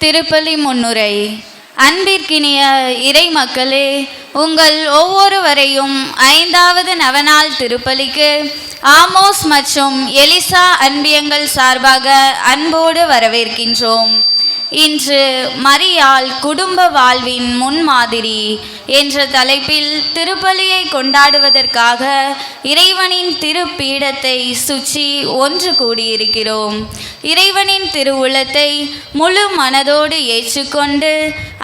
திருப்பலி முன்னுரை. அன்பிற்கினிய இறை மக்களே, உங்கள் ஒவ்வொருவரையும் 5வது நவநாள் திருப்பலிக்கு ஆமோஸ் மற்றும் எலிசா அன்பியங்கள் சார்பாக அன்போடு வரவேற்கின்றோம். இன்று மரியாள் குடும்ப வாழ்வின் முன்மாதிரி என்ற தலைப்பில் திருப்பலியை கொண்டாடுவதற்காக இறைவனின் திருப்பீடத்தை சுற்றி ஒன்று கூடியிருக்கிறோம். இறைவனின் திருவுளத்தை முழு மனதோடு ஏற்றுக்கொண்டு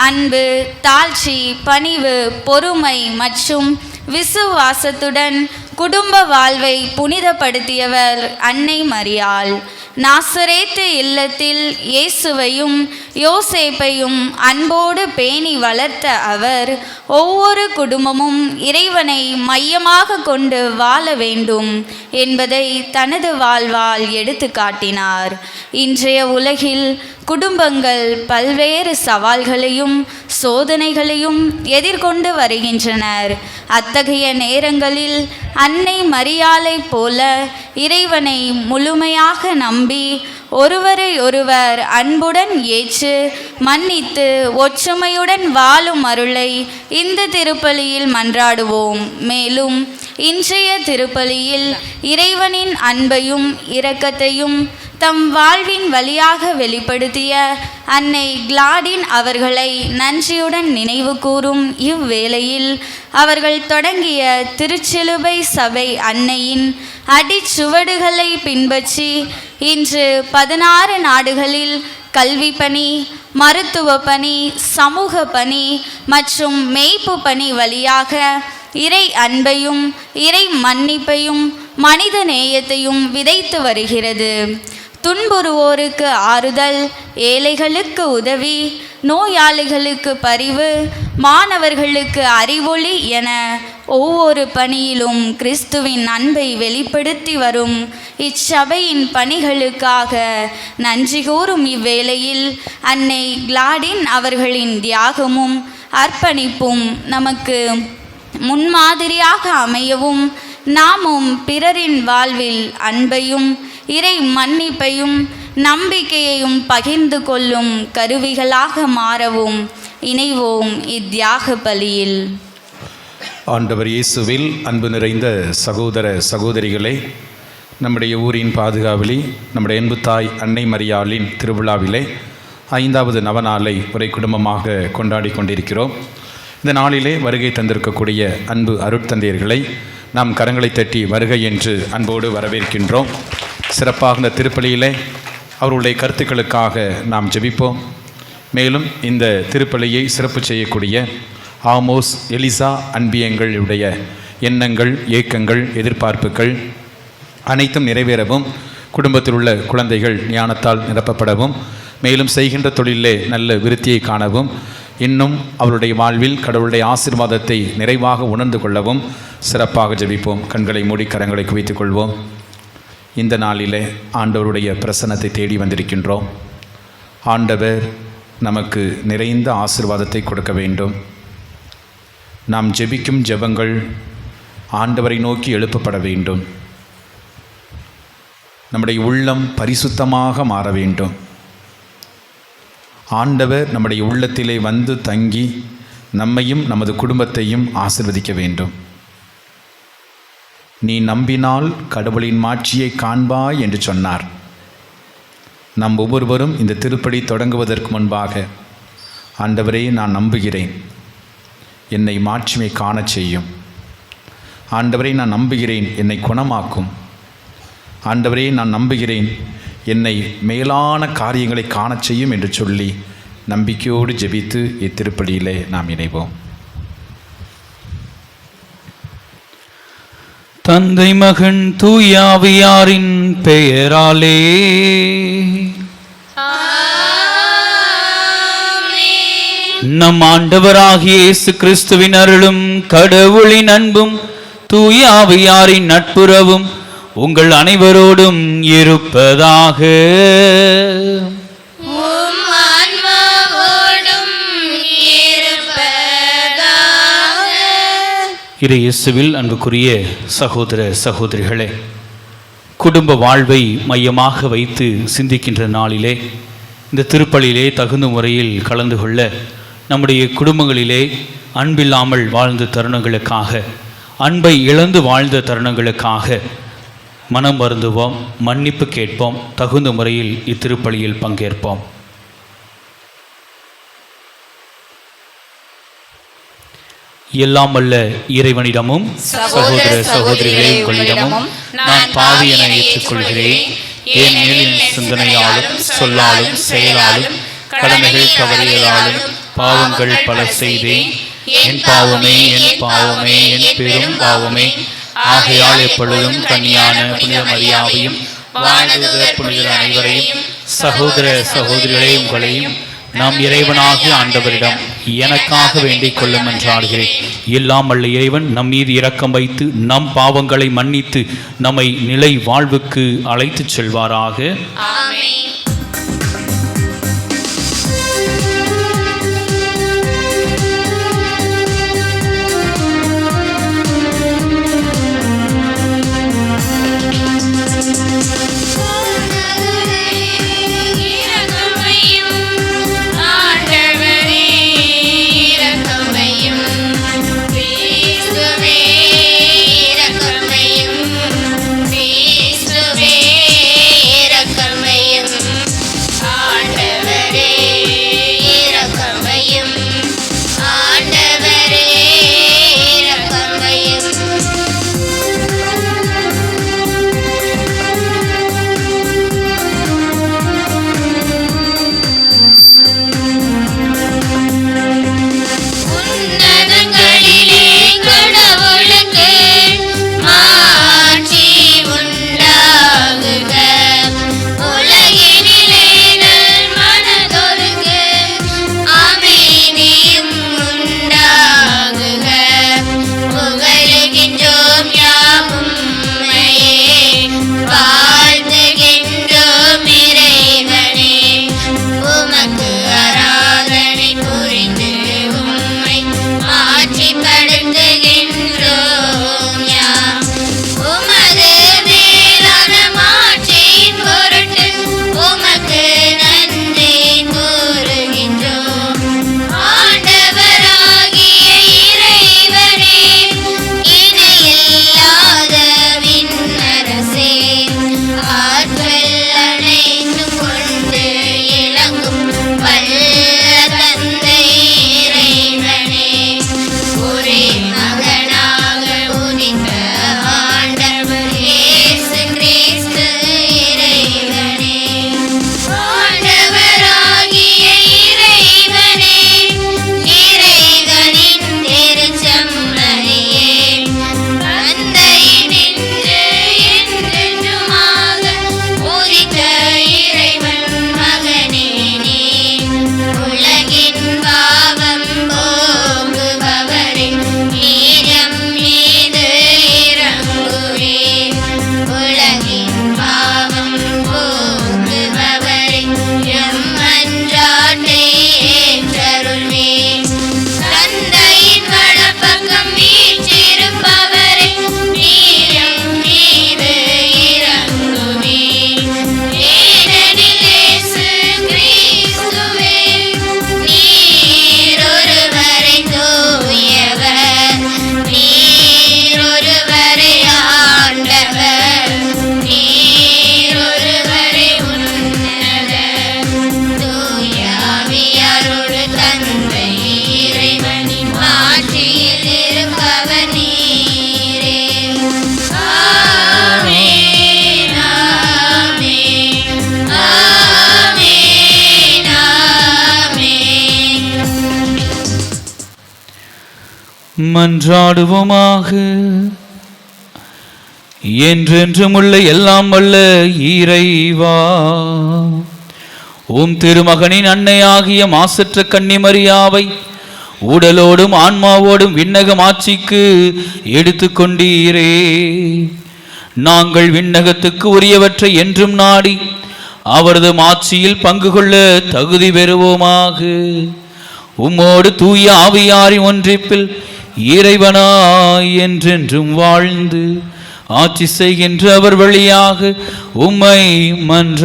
அன்பு, தாழ்ச்சி, பணிவு, பொறுமை மற்றும் விசுவாசத்துடன் குடும்ப வாழ்வை புனிதப்படுத்தியவர் அன்னை மரியாள். நாசரேத்து இல்லத்தில் இயேசுவையும் யோசேப்பையும் அன்போடு பேணி வளர்த்த அவர் ஒவ்வொரு குடும்பமும் இறைவனை மையமாக கொண்டு வாழ வேண்டும் என்பதை தனது வாழ்வால் எடுத்து காட்டினார். இன்றைய உலகில் குடும்பங்கள் பல்வேறு சவால்களையும் சோதனைகளையும் எதிர்கொண்டு வருகின்றனர். அத்தகைய நேரங்களில் அன்னை மரியாளை போல இறைவனை முழுமையாக நம்பி ஒருவரை ஒருவர் அன்புடன் ஏற்று மன்னித்து ஒற்றுமையுடன் வாழும் அருளை இந்த திருப்பலியில் மன்றாடுவோம். மேலும் இன்றைய திருப்பலியில் இறைவனின் அன்பையும் இரக்கத்தையும் தம் வாழ்வின் வழியாக வெளிப்படுத்திய அன்னை கிளாடின் அவர்களை நன்றியுடன் நினைவு கூறும் இவ்வேளையில் அவர்கள் தொடங்கிய திருச்சிலுவை சபை அன்னையின் அடிச்சுவடுகளை பின்பற்றி இன்று 16 நாடுகளில் கல்வி பணி, மருத்துவ பணி, சமூக பணி மற்றும் மேய்ப்பு பணி வழியாக இறை அன்பையும் இறை மன்னிப்பையும் மனித நேயத்தையும் விதைத்து வருகிறது. துன்புறுவோருக்கு ஆறுதல், ஏழைகளுக்கு உதவி, நோயாளிகளுக்கு பரிவு, மாணவர்களுக்கு அறிவொளி என ஒவ்வொரு பணியிலும் கிறிஸ்துவின் அன்பை வெளிப்படுத்தி வரும் இச்சபையின் பணிகளுக்காக நன்றி கூறும் இவ்வேளையில் அன்னை கிளாடின் அவர்களின் தியாகமும் அர்ப்பணிப்பும் நமக்கு முன்மாதிரியாக அமையவும் நாமும் பிறரின் வாழ்வில் அன்பையும் இறை மன்னிப்பையும் நம்பிக்கையையும் பகிர்ந்து கொள்ளும் கருவிகளாக மாறவும் இணைவோம் இத்தியாக பலியில். ஆண்டவர் இயேசுவில் அன்பு நிறைந்த சகோதர சகோதரிகளே, நம்முடைய ஊரின் பாதுகாவலி நம்முடைய அன்பு தாய் அன்னை மரியாளின் திருவிழாவிலே 5வது நவநாளை ஒரே குடும்பமாக கொண்டாடி கொண்டிருக்கிறோம். இந்த நாளிலே வருகை தந்திருக்கக்கூடிய அன்பு அருட்தந்தையர்களை நாம் கரங்களை தட்டி வருகை என்று அன்போடு வரவேற்கின்றோம். சிறப்பாக இந்த திருப்பலியிலே அவர்களுடைய கருத்துக்களுக்காக நாம் ஜெபிப்போம். மேலும் இந்த திருப்பலியை சிறப்பு செய்யக்கூடிய ஆமோஸ், எலிசா அன்பியங்களுடைய எண்ணங்கள், ஏக்கங்கள், எதிர்பார்ப்புகள் அனைத்தும் நிறைவேறவும், குடும்பத்தில் உள்ள குழந்தைகள் ஞானத்தால் நிரப்பப்படவும், மேலும் செய்கின்ற தொழிலே நல்ல விருத்தியை காணவும், இன்னும் அவருடைய வாழ்வில் கடவுளுடைய ஆசீர்வாதத்தை நிறைவாக உணர்ந்து கொள்ளவும் சிறப்பாக ஜெபிப்போம். கண்களை மூடி கரங்களை குவித்துக் கொள்வோம். இந்த நாளிலே ஆண்டவருடைய பிரசன்னத்தை தேடி வந்திருக்கின்றோம். ஆண்டவர் நமக்கு நிறைந்த ஆசீர்வாதத்தை கொடுக்க வேண்டும். நாம் ஜெபிக்கும் ஜெபங்கள் ஆண்டவரை நோக்கி எழுப்பப்பட வேண்டும். நம்முடைய உள்ளம் பரிசுத்தமாக மாற வேண்டும். ஆண்டவர் நம்முடைய உள்ளத்திலே வந்து தங்கி நம்மையும் நமது குடும்பத்தையும் ஆசீர்வதிக்க வேண்டும். நீ நம்பினால் கடவுளின் மாட்சியை காண்பாய் என்று சொன்னார். நம் ஒவ்வொருவரும் இந்த திருப்பலி தொடங்குவதற்கு முன்பாக, ஆண்டவரே நான் நம்புகிறேன், என்னை மாட்சிமை காணச் செய்யும். ஆண்டவரே நான் நம்புகிறேன், என்னை குணமாக்கும். ஆண்டவரே நான் நம்புகிறேன், என்னை மேலான காரியங்களை காணச் செய்யும் என்று சொல்லி நம்பிக்கையோடு ஜெபித்து இத்திருப்பலியிலே நாம் இணைவோம். தந்தை, மகன், தூய ஆவியாரின் பெயராலே நம் ஆண்டவராகிய இயேசு கிறிஸ்துவின் அருளும் கடவுளின் அன்பும் தூய ஆவியாரின் நட்புறவும் உங்கள் அனைவரோடும் இருப்பதாக. இயேசுவில் அன்புக்குரிய சகோதர சகோதரிகளே, குடும்ப வாழ்வை மையமாக வைத்து சிந்திக்கின்ற நாளிலே இந்த திருப்பலியிலே தகுந்த முறையில் கலந்து கொள்ள நம்முடைய குடும்பங்களிலே அன்பில்லாமல் வாழ்ந்த தருணங்களுக்காக, அன்பை இழந்து வாழ்ந்த தருணங்களுக்காக மனம் வருந்துவோம், மன்னிப்பு கேட்போம், தகுந்த முறையில் இத்திருப்பலியில் பங்கேற்போம். எல்லாம் வல்ல இறைவனிடமும் சகோதர சகோதரிகளே உங்களிடமும் நான் பாவி என ஏற்றுக்கொள்கிறேன். ஏனெனில் சிந்தனையாலும் சொல்லாலும் செயலாலும் கடமைகள் தவறியதாலும் பாவங்கள் பல செய்தேன். என் பாவமே, என் பாவமே, என் பெரும் பாவமே. ஆகையால் எப்பொழுதும் கன்னியான புனித மரியாவையும் வாழ்ந்த புனிதர் அனைவரையும் சகோதர சகோதரிகளே உங்களையும் நாம் இறைவனாகிய ஆண்டவரிடம் எனக்காக வேண்டிக் கொள்ளும் என்றாடுகிறேன். எல்லாம் வல்ல இறைவன் நம் மீது இரக்கம் வைத்து நம் பாவங்களை மன்னித்து நம்மை நிலை வாழ்வுக்கு அழைத்துச் செல்வாராக. ஆமென். மன்றாடுவோமாக. என்றென்றும் உள்ள எல்லாம் வல்ல இறைவா, உம் திருமகனின் அன்னையாகிய மாசற்ற கன்னிமரியாவை உடலோடும் ஆன்மாவோடும் விண்ணக ஆட்சிக்கு எடுத்துக்கொண்டீரே. நாங்கள் விண்ணகத்துக்கு உரியவற்றை என்றும் நாடி அவரது ஆட்சியில் பங்கு கொள்ள தகுதி பெறுவோமாக. உம்மோடு தூய ஆவியாரின் ஒன்றிப்பில் இறைவனாய் என்றென்றும் வாழ்ந்து ஆட்சி செய்கின்ற அவர் வழியாக உம்மை மன்றாடுகின்றோம்.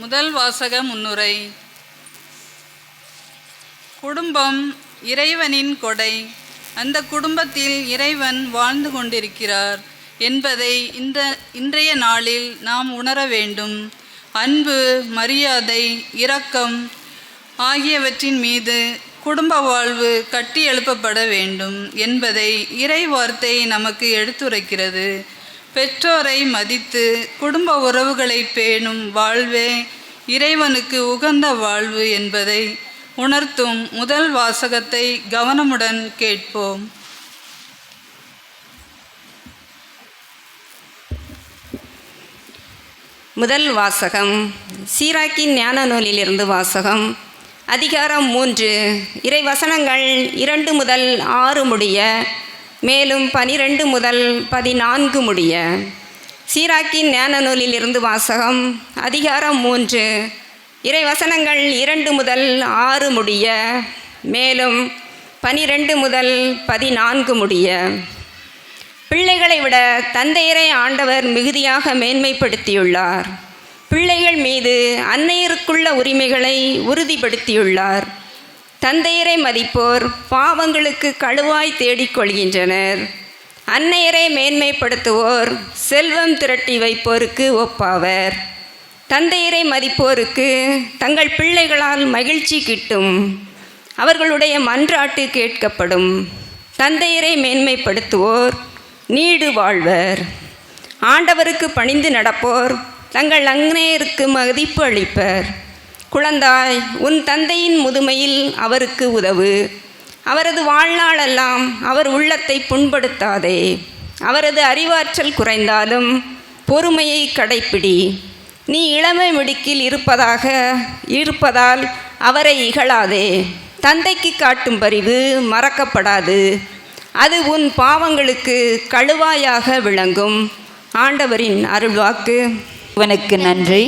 முதல் வாசக முன்னுரை. குடும்பம் இறைவனின் கொடை. அந்த குடும்பத்தில் இறைவன் வாழ்ந்து கொண்டிருக்கிறார் என்பதை இன்றைய நாளில் நாம் உணர வேண்டும். அன்பு, மரியாதை, இரக்கம் ஆகியவற்றின் மீது குடும்ப வாழ்வு கட்டி எழுப்பப்பட வேண்டும் என்பதை இறை வார்த்தை நமக்கு எடுத்துரைக்கிறது. பெற்றோரை மதித்து குடும்ப உறவுகளை பேணும் வாழ்வே இறைவனுக்கு உகந்த வாழ்வு என்பதை உணர்த்தும் முதல் வாசகத்தை கவனமுடன் கேட்போம். முதல் வாசகம் சீராக்கின் ஞான நூலிலிருந்து வாசகம். அதிகாரம் 3, இறைவசனங்கள் 2 முதல் 6 முடிய, மேலும் 12 முதல் 14 முடிய. சீராக்கின் ஞான நூலிலிருந்து வாசகம். அதிகாரம் 3, இறைவசனங்கள் 2 முதல் 6 முடிய, மேலும் 12 முதல் 14 முடிய. பிள்ளைகளை விட தந்தையரை ஆண்டவர் மிகுதியாக மேன்மைப்படுத்தியுள்ளார். பிள்ளைகள் மீது அன்னையருக்குள்ள உரிமைகளை உறுதிப்படுத்தியுள்ளார். தந்தையரை மதிப்போர் பாவங்களுக்கு கழுவாய் தேடிக்கொள்கின்றனர். அன்னையரை மேன்மைப்படுத்துவோர் செல்வம் திரட்டி வைப்போருக்கு ஒப்பாவர். தந்தையரை மதிப்போருக்கு தங்கள் பிள்ளைகளால் மகிழ்ச்சி கிட்டும். அவர்களுடைய மன்றாட்டு கேட்கப்படும். தந்தையரை மேன்மைப்படுத்துவோர் நீடு வாழ்வர். ஆண்டவருக்கு பணிந்து நடப்போர் தங்கள் அன்னையருக்கு மதிப்பு அளிப்பர். குழந்தாய், உன் தந்தையின் முதுமையில் அவருக்கு உதவு. அவரது வாழ்நாளெல்லாம் அவர் உள்ளத்தை புண்படுத்தாதே. அவரது அறிவாற்றல் குறைந்தாலும் பொறுமையை கடைப்பிடி. நீ இளமை மிடுக்கில் இருப்பதால் அவரை இகழாதே. தந்தைக்கு காட்டும் பரிவு மறக்கப்படாது. அது உன் பாவங்களுக்கு கழுவாயாக விளங்கும். ஆண்டவரின் அருள்வாக்கு. இவனுக்கு நன்றி.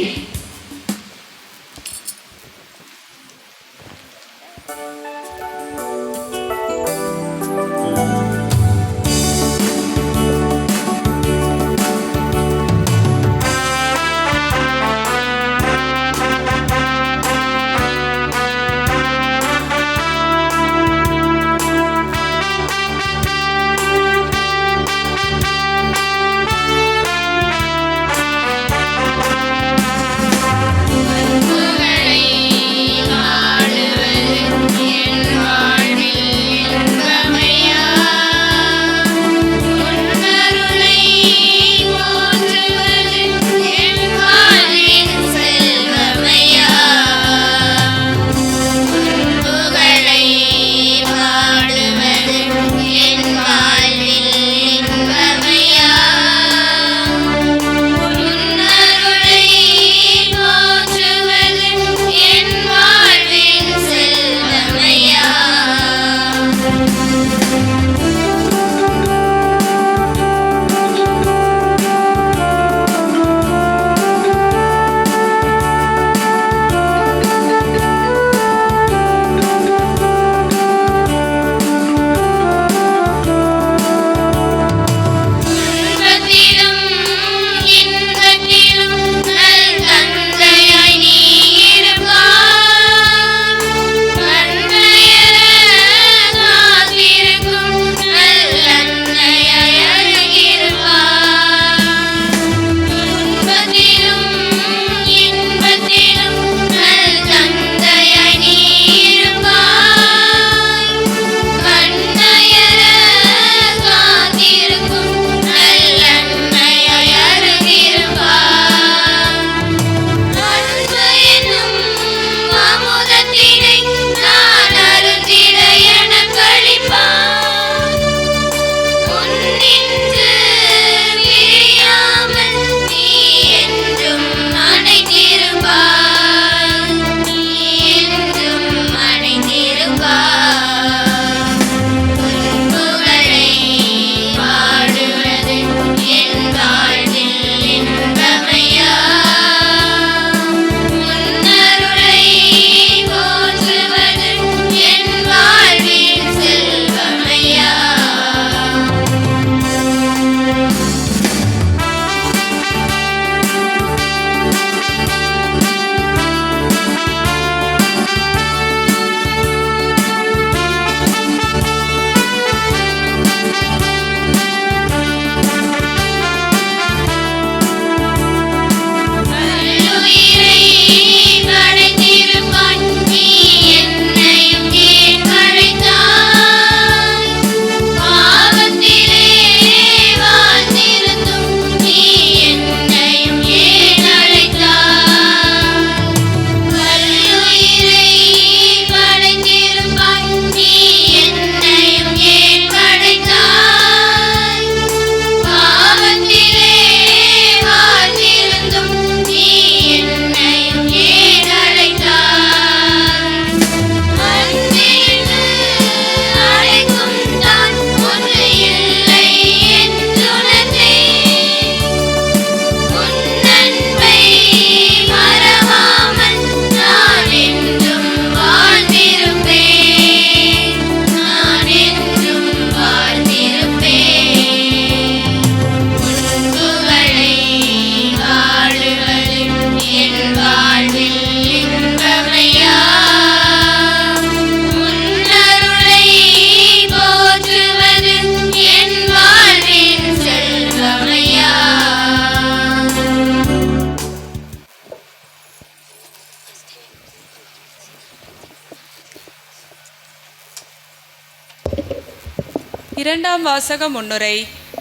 இரண்டாம் வாசக முன்னுரை.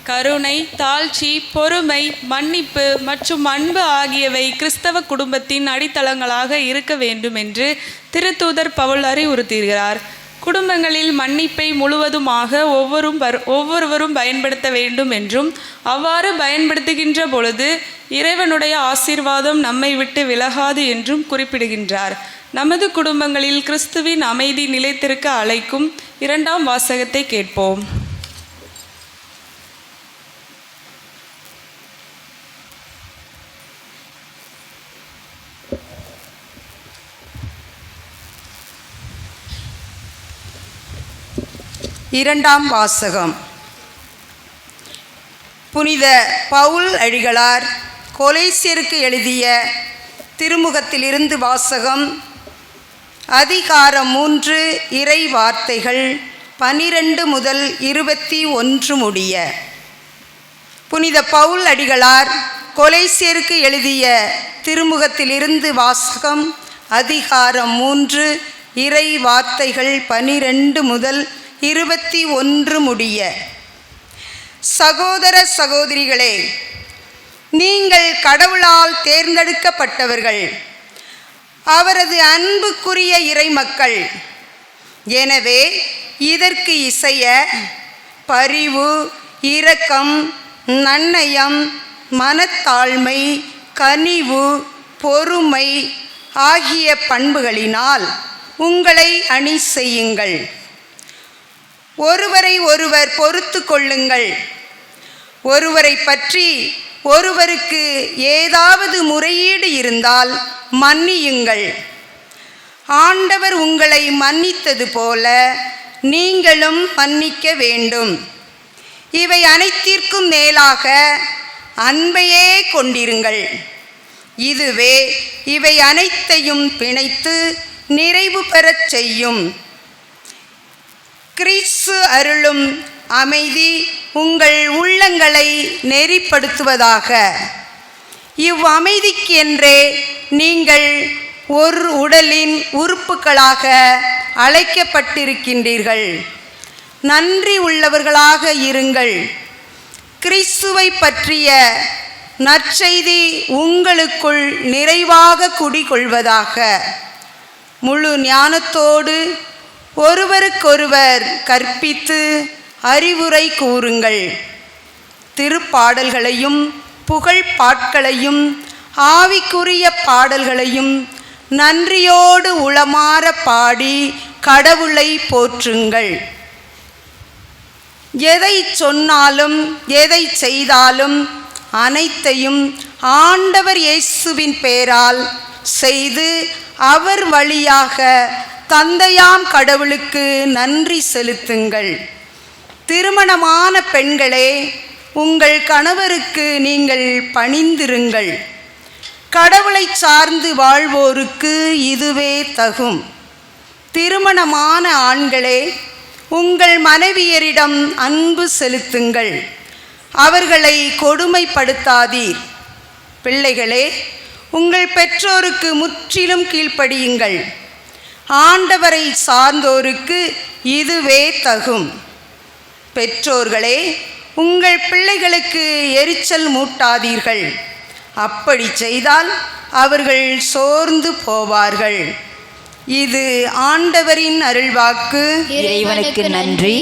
கருணை, தாழ்ச்சி, பொறுமை, மன்னிப்பு மற்றும் அன்பு ஆகியவை கிறிஸ்தவ குடும்பத்தின் அடித்தளங்களாக இருக்க வேண்டும் என்று திருத்தூதர் பவுல் அறிவுறுத்துகிறார். குடும்பங்களில் மன்னிப்பை முழுவதுமாக ஒவ்வொருவரும் பயன்படுத்த வேண்டும் என்றும், அவ்வாறு பயன்படுத்துகின்ற பொழுது இறைவனுடைய ஆசீர்வாதம் நம்மை விட்டு விலகாது என்றும் குறிப்பிடுகின்றார். நமது குடும்பங்களில் கிறிஸ்துவின் அமைதி நிலைத்திருக்க அழைக்கும் இரண்டாம் வாசகத்தை கேட்போம். இரண்டாம் வாசகம். புனித பவுல் அடிகளார் கொலேசியருக்கு எழுதிய திருமுகத்திலிருந்து வாசகம். அதிகாரம் 3, இறை வார்த்தைகள் 12 முதல் 21 முடிய. புனித பவுல் அடிகளார் கொலேசியருக்கு எழுதிய திருமுகத்திலிருந்து வாசகம். அதிகாரம் 3, இறை வார்த்தைகள் 12 முதல் 21 முடிய. சகோதர சகோதரிகளே, நீங்கள் கடவுளால் தேர்ந்தெடுக்கப்பட்டவர்கள், அவரது அன்புக்குரிய இறைமக்கள். எனவே இதற்கு இசைய பரிவு, இரக்கம், நன்னயம், மனத்தாழ்மை, கனிவு, பொறுமை ஆகிய பண்புகளினால் உங்களை அணி செய்யுங்கள். ஒருவரை ஒருவர் பொறுத்து கொள்ளுங்கள். ஒருவரை பற்றி ஒருவருக்கு ஏதாவது முறையீடு இருந்தால் மன்னியுங்கள். ஆண்டவர் உங்களை மன்னித்தது போல நீங்களும் மன்னிக்க வேண்டும். இவை அனைத்திற்கும் மேலாக அன்பையே கொண்டிருங்கள். இதுவே இவை அனைத்தையும் பிணைத்து நிறைவு பெறச் செய்யும். கிறிஸ்து அருளும் அமைதி உங்கள் உள்ளங்களை நெறிப்படுத்துவதாக. இவ்வமைதிக்கு என்றே நீங்கள் ஒரு உடலின் உறுப்புகளாக அழைக்கப்பட்டிருக்கின்றீர்கள். நன்றி உள்ளவர்களாக இருங்கள். கிறிஸ்துவை பற்றிய நற்செய்தி உங்களுக்குள் நிறைவாக குடிகொள்வதாக. முழு ஞானத்தோடு ஒருவருக்கொருவர் கற்பித்து அறிவுரை கூறுங்கள். திருப்பாடல்களையும் புகழ் பாட்களையும் ஆவிக்குரிய பாடல்களையும் நன்றியோடு உளமாற பாடி கடவுளை போற்றுங்கள். எதை சொன்னாலும் எதை செய்தாலும் அனைத்தையும் ஆண்டவர் இயேசுவின் பெயரால் செய்து அவர் வழியாக தந்தையாம் கடவுளுக்கு நன்றி செலுத்துங்கள். திருமணமான பெண்களே, உங்கள் கணவருக்கு நீங்கள் பணிந்திருங்கள். கடவுளை சார்ந்து வாழ்வோருக்கு இதுவே தகும். திருமணமான ஆண்களே, உங்கள் மனைவியரிடம் அன்பு செலுத்துங்கள். அவர்களை கொடுமைப்படுத்தாதீர். பிள்ளைகளே, உங்கள் பெற்றோருக்கு முற்றிலும் கீழ்ப்படியுங்கள். ஆண்டவரை சார்ந்தோருக்கு இதுவே தகும். பெற்றோர்களே, உங்கள் பிள்ளைகளுக்கு எரிச்சல் மூட்டாதீர்கள். அப்படி செய்தால் அவர்கள் சோர்ந்து போவார்கள். இது ஆண்டவரின் அருள்வாக்கு. இறைவனுக்கு நன்றி.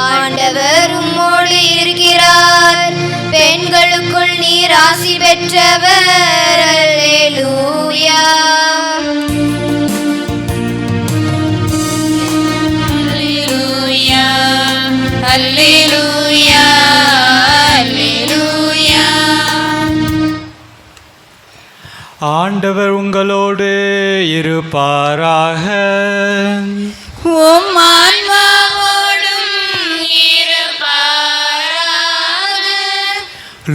ஆண்டவர் ஆண்டவர் உங்களோடு இருப்பாராக. உம் ஆன்மாவோடும் இருப்பாராக.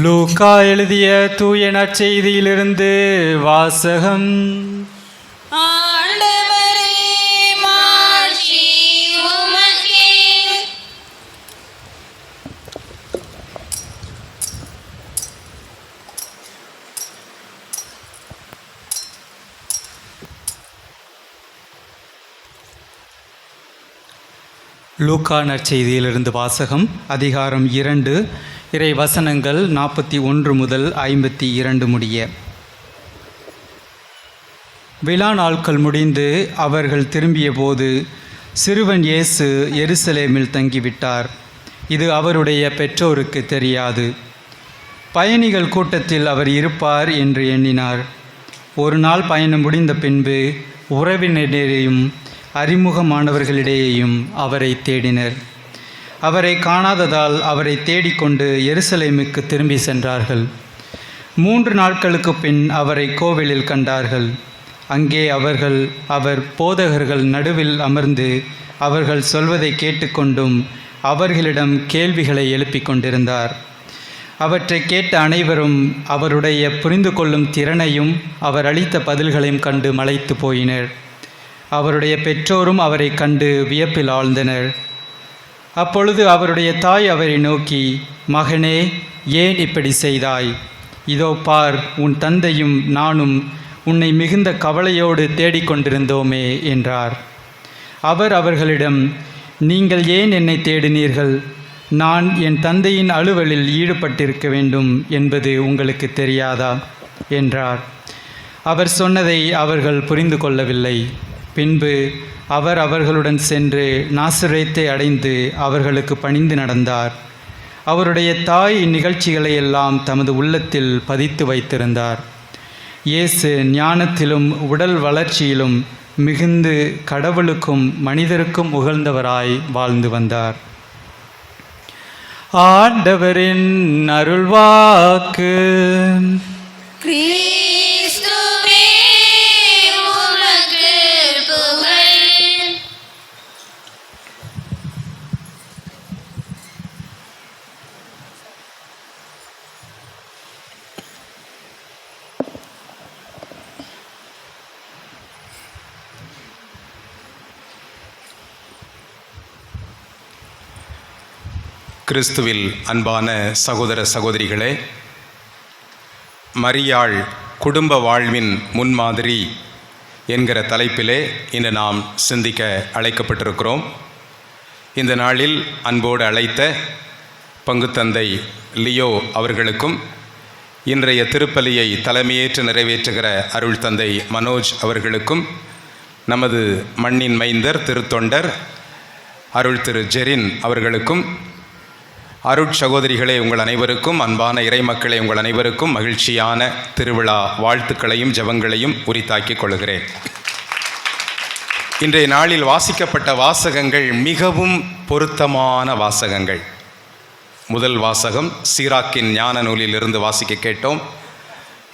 லூக்கா எழுதிய தூய நற்செய்தியிலிருந்து வாசகம். ஆண்டவரே, மாட்சி உமக்கே. லூக்கா நற்செய்தியிலிருந்து வாசகம். அதிகாரம் 2, இறை வசனங்கள் 41 முதல் 52 முடிய. விழா நாட்கள் முடிந்து அவர்கள் திரும்பிய போது சிறுவன் இயேசு எருசலேமில் தங்கிவிட்டார். இது அவருடைய பெற்றோருக்கு தெரியாது. பயணிகள் கூட்டத்தில் அவர் இருப்பார் என்று எண்ணினார். ஒரு நாள் பயணம் முடிந்த பின்பு உறவினரிடையேயும் அறிமுகமானவர்களிடையேயும் அவரை தேடினர். அவரை காணாததால் அவரை தேடிக்கொண்டு எருசலேமுக்கு திரும்பி சென்றார்கள். 3 நாட்களுக்கு பின் அவரை கோவிலில் கண்டார்கள். அங்கே அவர் போதகர்கள் நடுவில் அமர்ந்து அவர்கள் சொல்வதை கேட்டுக்கொண்டும் அவர்களிடம் கேள்விகளை எழுப்பிக் கொண்டிருந்தார். அவற்றை கேட்ட அனைவரும் அவருடைய புரிந்து கொள்ளும் திறனையும் அவர் அளித்த பதில்களையும் கண்டு மலைத்து போயினர். அவருடைய பெற்றோரும் அவரை கண்டு வியப்பில் ஆழ்ந்தனர். அப்பொழுது அவருடைய தாய் அவரை நோக்கி, மகனே, ஏன் இப்படி செய்தாய்? இதோ பார், உன் தந்தையும் நானும் உன்னை மிகுந்த கவலையோடு தேடிக்கொண்டிருந்தோமே என்றார். அவர் அவர்களிடம், நீங்கள் ஏன் என்னை தேடினீர்கள்? நான் என் தந்தையின் அலுவலில் ஈடுபட்டிருக்க வேண்டும் என்பது உங்களுக்கு தெரியாதா என்றார். அவர் சொன்னதை அவர்கள் புரிந்து கொள்ளவில்லை. பின்பு அவர் அவர்களுடன் சென்று நாசரேத்தை அடைந்து அவர்களுக்கு பணிந்து நடந்தார். அவருடைய தாய் இந்நிகழ்ச்சிகளை எல்லாம் தமது உள்ளத்தில் பதித்து வைத்திருந்தார். இயேசு ஞானத்திலும் உடல் வளர்ச்சியிலும் மிகுந்து கடவுளுக்கும் மனிதருக்கும் உகழ்ந்தவராய் வாழ்ந்து வந்தார். ஆண்டவரின் அருள்வாக்கு. கிறிஸ்துவே, உமக்கு புகழ். கிறிஸ்துவில் அன்பான சகோதர சகோதரிகளே, மரியாள் குடும்ப வாழ்வின் முன்மாதிரி என்கிற தலைப்பிலே இன்று நாம் சிந்திக்க அழைக்கப்பட்டிருக்கிறோம். இந்த நாளில் அன்போடு அழைத்த பங்குத்தந்தை லியோ அவர்களுக்கும், இன்றைய திருப்பலியை தலைமையேற்று நிறைவேற்றுகிற அருள் தந்தை மனோஜ் அவர்களுக்கும், நமது மண்ணின் மைந்தர் திருத்தொண்டர் அருள் திரு ஜெரின் அவர்களுக்கும், அருட்சகோதரிகளே உங்கள் அனைவருக்கும், அன்பான இறைமக்களே உங்கள் அனைவருக்கும் மகிழ்ச்சியான திருவிழா வாழ்த்துக்களையும் ஜெபங்களையும் உரித்தாக்கிக் கொள்கிறேன். இன்றைய நாளில் வாசிக்கப்பட்ட வாசகங்கள் மிகவும் பொருத்தமான வாசகங்கள். முதல் வாசகம் சீராக்கின் ஞான நூலிலிருந்து வாசிக்க கேட்டோம்.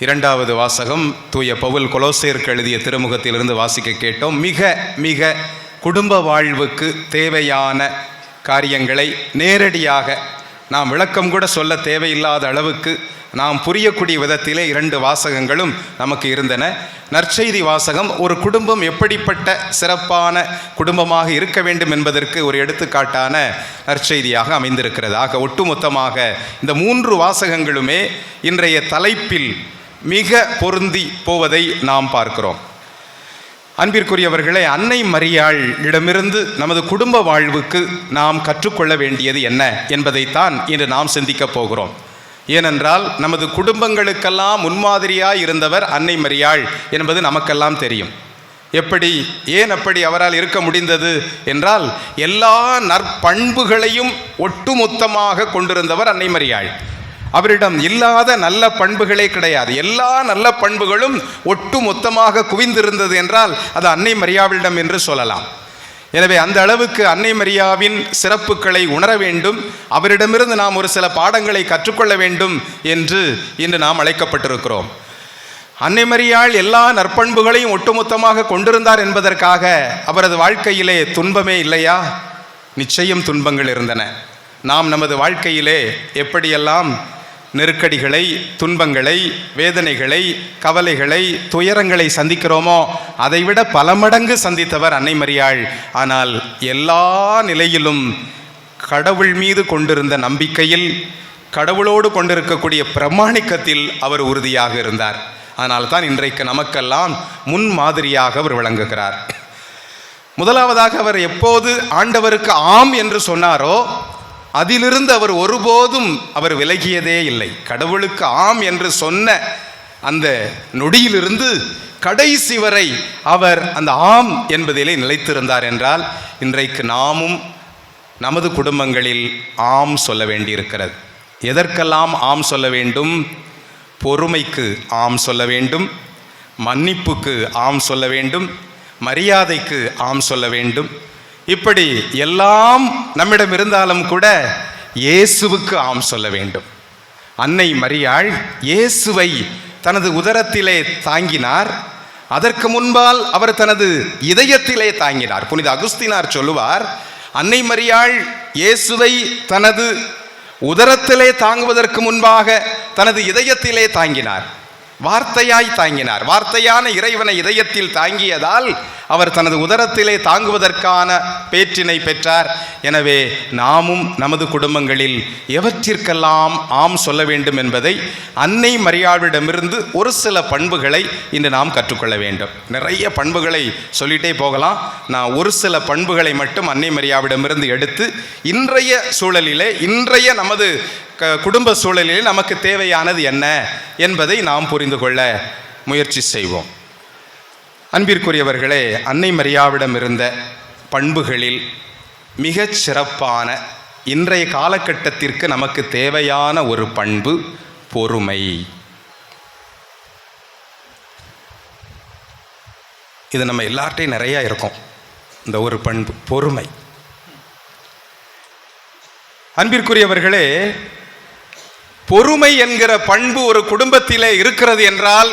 2வது வாசகம் தூய பவுல் கொலோசேயருக்கு எழுதிய திருமுகத்திலிருந்து வாசிக்க கேட்டோம். மிக மிக குடும்ப வாழ்வுக்கு தேவையான காரியங்களை நேரடியாக நாம் விளக்கம் கூட சொல்ல தேவையில்லாத அளவுக்கு நாம் புரியக்கூடிய விதத்திலே 2 வாசகங்களும் நமக்கு இருந்தன. நற்செய்தி வாசகம் ஒரு குடும்பம் எப்படிப்பட்ட சிறப்பான குடும்பமாக இருக்க வேண்டும் என்பதற்கு ஒரு எடுத்துக்காட்டான நற்செய்தியாக அமைந்திருக்கிறது. ஆக ஒட்டுமொத்தமாக இந்த 3 வாசகங்களுமே இன்றைய தலைப்பில் மிக பொருந்தி போவதை நாம் பார்க்கிறோம். அன்பிற்குரியவர்களே, அன்னை மரியாள் இடமிருந்து நமது குடும்ப வாழ்வுக்கு நாம் கற்றுக்கொள்ள வேண்டியது என்ன என்பதைத்தான் இன்று நாம் சிந்திக்கப் போகிறோம். ஏனென்றால் நமது குடும்பங்களுக்கெல்லாம் முன்மாதிரியாய் இருந்தவர் அன்னை மரியாள் என்பது நமக்கெல்லாம் தெரியும். ஏன் அப்படி அவரால் இருக்க முடிந்தது என்றால், எல்லா நற்பண்புகளையும் ஒட்டுமொத்தமாக கொண்டிருந்தவர் அன்னை மரியாள். அவரிடம் இல்லாத நல்ல பண்புகளே கிடையாது. எல்லா நல்ல பண்புகளும் ஒட்டு மொத்தமாக குவிந்திருந்தது என்றால் அது அன்னை மரியாவிடம் என்று சொல்லலாம். எனவே அந்த அளவுக்கு அன்னை மரியாவின் சிறப்புகளை உணர வேண்டும், அவரிடமிருந்து நாம் ஒரு சில பாடங்களை கற்றுக்கொள்ள வேண்டும் என்று இன்று நாம் அழைக்கப்பட்டிருக்கிறோம். அன்னை மரியாள் எல்லா நற்பண்புகளையும் ஒட்டுமொத்தமாக கொண்டிருந்தார் என்பதற்காக அவரது வாழ்க்கையிலே துன்பமே இல்லையா? நிச்சயம் துன்பங்கள் இருந்தன. நாம் நமது வாழ்க்கையிலே எப்படியெல்லாம் நெருக்கடிகளை, துன்பங்களை, வேதனைகளை, கவலைகளை, துயரங்களை சந்திக்கிறோமோ அதைவிட பல மடங்கு சந்தித்தவர் அன்னை மரியாள். ஆனால் எல்லா நிலையிலும் கடவுள் மீது கொண்டிருந்த நம்பிக்கையில், கடவுளோடு கொண்டிருக்கக்கூடிய பிரமாணிக்கத்தில் அவர் உறுதியாக இருந்தார். அதனால் தான் இன்றைக்கு நமக்கெல்லாம் முன்மாதிரியாக அவர் விளங்குகிறார். முதலாவதாக அவர் எப்போது ஆண்டவருக்கு ஆம் என்று சொன்னாரோ அதிலிருந்து அவர் ஒருபோதும் அவர் விலகியதே இல்லை. கடவுளுக்கு ஆம் என்று சொன்ன அந்த நொடியிலிருந்து கடைசி வரை அவர் அந்த ஆம் என்பதிலே நிலைத்திருந்தார். என்றால் இன்றைக்கு நாமும் நமது குடும்பங்களில் ஆம் சொல்ல வேண்டியிருக்கிறது. எதற்கெல்லாம் ஆம் சொல்ல வேண்டும்? பொறுமைக்கு ஆம் சொல்ல வேண்டும், மன்னிப்புக்கு ஆம் சொல்ல வேண்டும், மரியாதைக்கு ஆம் சொல்ல வேண்டும். இப்படி எல்லாம் நம்மிடம் இருந்தாலும் கூட இயேசுவுக்கு ஆம் சொல்ல வேண்டும். அன்னை மரியாள் இயேசுவை தனது உதரத்திலே தாங்கினார். அதற்கு முன்பால் அவர் தனது இதயத்திலே தாங்கினார். புனித அகுஸ்தினார் சொல்லுவார், அன்னை மரியாள் இயேசுவை தனது உதரத்திலே தாங்குவதற்கு முன்பாக தனது இதயத்திலே தாங்கினார், வார்த்தையாய் தாங்கினார். வார்த்தையான இறைவனை இதயத்தில் தாங்கியதால் அவர் தனது உதரத்திலே தாங்குவதற்கான பேற்றினை பெற்றார். எனவே நாமும் நமது குடும்பங்களில் எவற்றிற்கெல்லாம் ஆம் சொல்ல வேண்டும் என்பதை அன்னை மரியாளிடமிருந்து ஒரு சில பண்புகளை இன்று நாம் கற்றுக்கொள்ள வேண்டும். நிறைய பண்புகளை சொல்லிட்டே போகலாம். நான் ஒரு சில பண்புகளை மட்டும் அன்னை மரியாளிடமிருந்து எடுத்து இன்றைய சூழலிலே, இன்றைய நமது குடும்ப சூழலிலே நமக்கு தேவையானது என்ன என்பதை நாம் புரிந்து கொள்ள முயற்சி செய்வோம். அன்பிற்குரியவர்களே, அன்னை மரியாவிடம் இருந்த பண்புகளில் மிகச் சிறப்பான, இன்றைய காலகட்டத்திற்கு நமக்கு தேவையான ஒரு பண்பு பொறுமை. இது நம்ம எல்லார்ட்டையும் நிறையா இருக்கும், இந்த ஒரு பண்பு பொறுமை. அன்பிற்குரியவர்களே, பொறுமை என்கிற பண்பு ஒரு குடும்பத்திலே இருக்கிறது என்றால்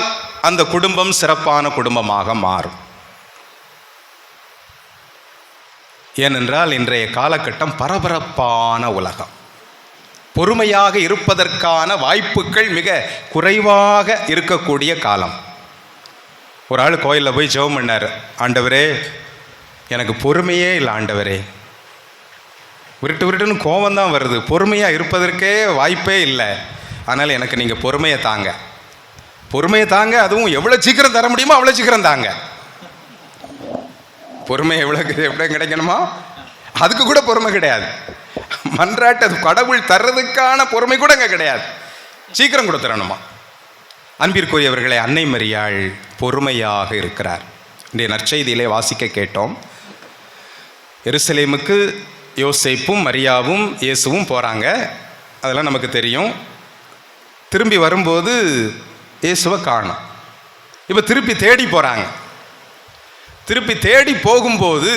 அந்த குடும்பம் சிறப்பான குடும்பமாக மாறும். ஏனென்றால் இன்றைய காலகட்டம் பரபரப்பான உலகம். பொறுமையாக இருப்பதற்கான வாய்ப்புகள் மிக குறைவாக இருக்கக்கூடிய காலம். ஒரு ஆள் கோயிலில் போய் ஜெபம் பண்ணார், ஆண்டவரே எனக்கு பொறுமையே இல்லை ஆண்டவரே, விருட்டுன்னு கோபம்தான் வருது, பொறுமையாக இருப்பதற்கே வாய்ப்பே இல்லை, அதனால் எனக்கு நீங்கள் பொறுமையை தாங்க, பொறுமையை தாங்க, அதுவும் எவ்வளோ சீக்கிரம் தர முடியுமோ அவ்வளோ சீக்கிரம் தாங்க. பொறுமை எவ்வளோ கிடைக்கணுமா அதுக்கு கூட பொறுமை கிடையாது. மன்றாட்டு கடவுள் தர்றதுக்கான பொறுமை கூட அங்கே கிடையாது, சீக்கிரம் கொடுத்துடணுமா. அன்பிற்குரியவர்களே, அன்னை மரியாள் பொறுமையாக இருக்கிறார். இன்றைய நற்செய்தியிலே வாசிக்க கேட்டோம், எருசலேமுக்கு யோசேப்பும் மரியாவும் இயேசுவும் போகிறாங்க, அதெல்லாம் நமக்கு தெரியும். திரும்பி வரும்போது இயேசுவை காணோம். இப்போ திருப்பி தேடி போகிறாங்க. திருப்பி தேடி போகும்போது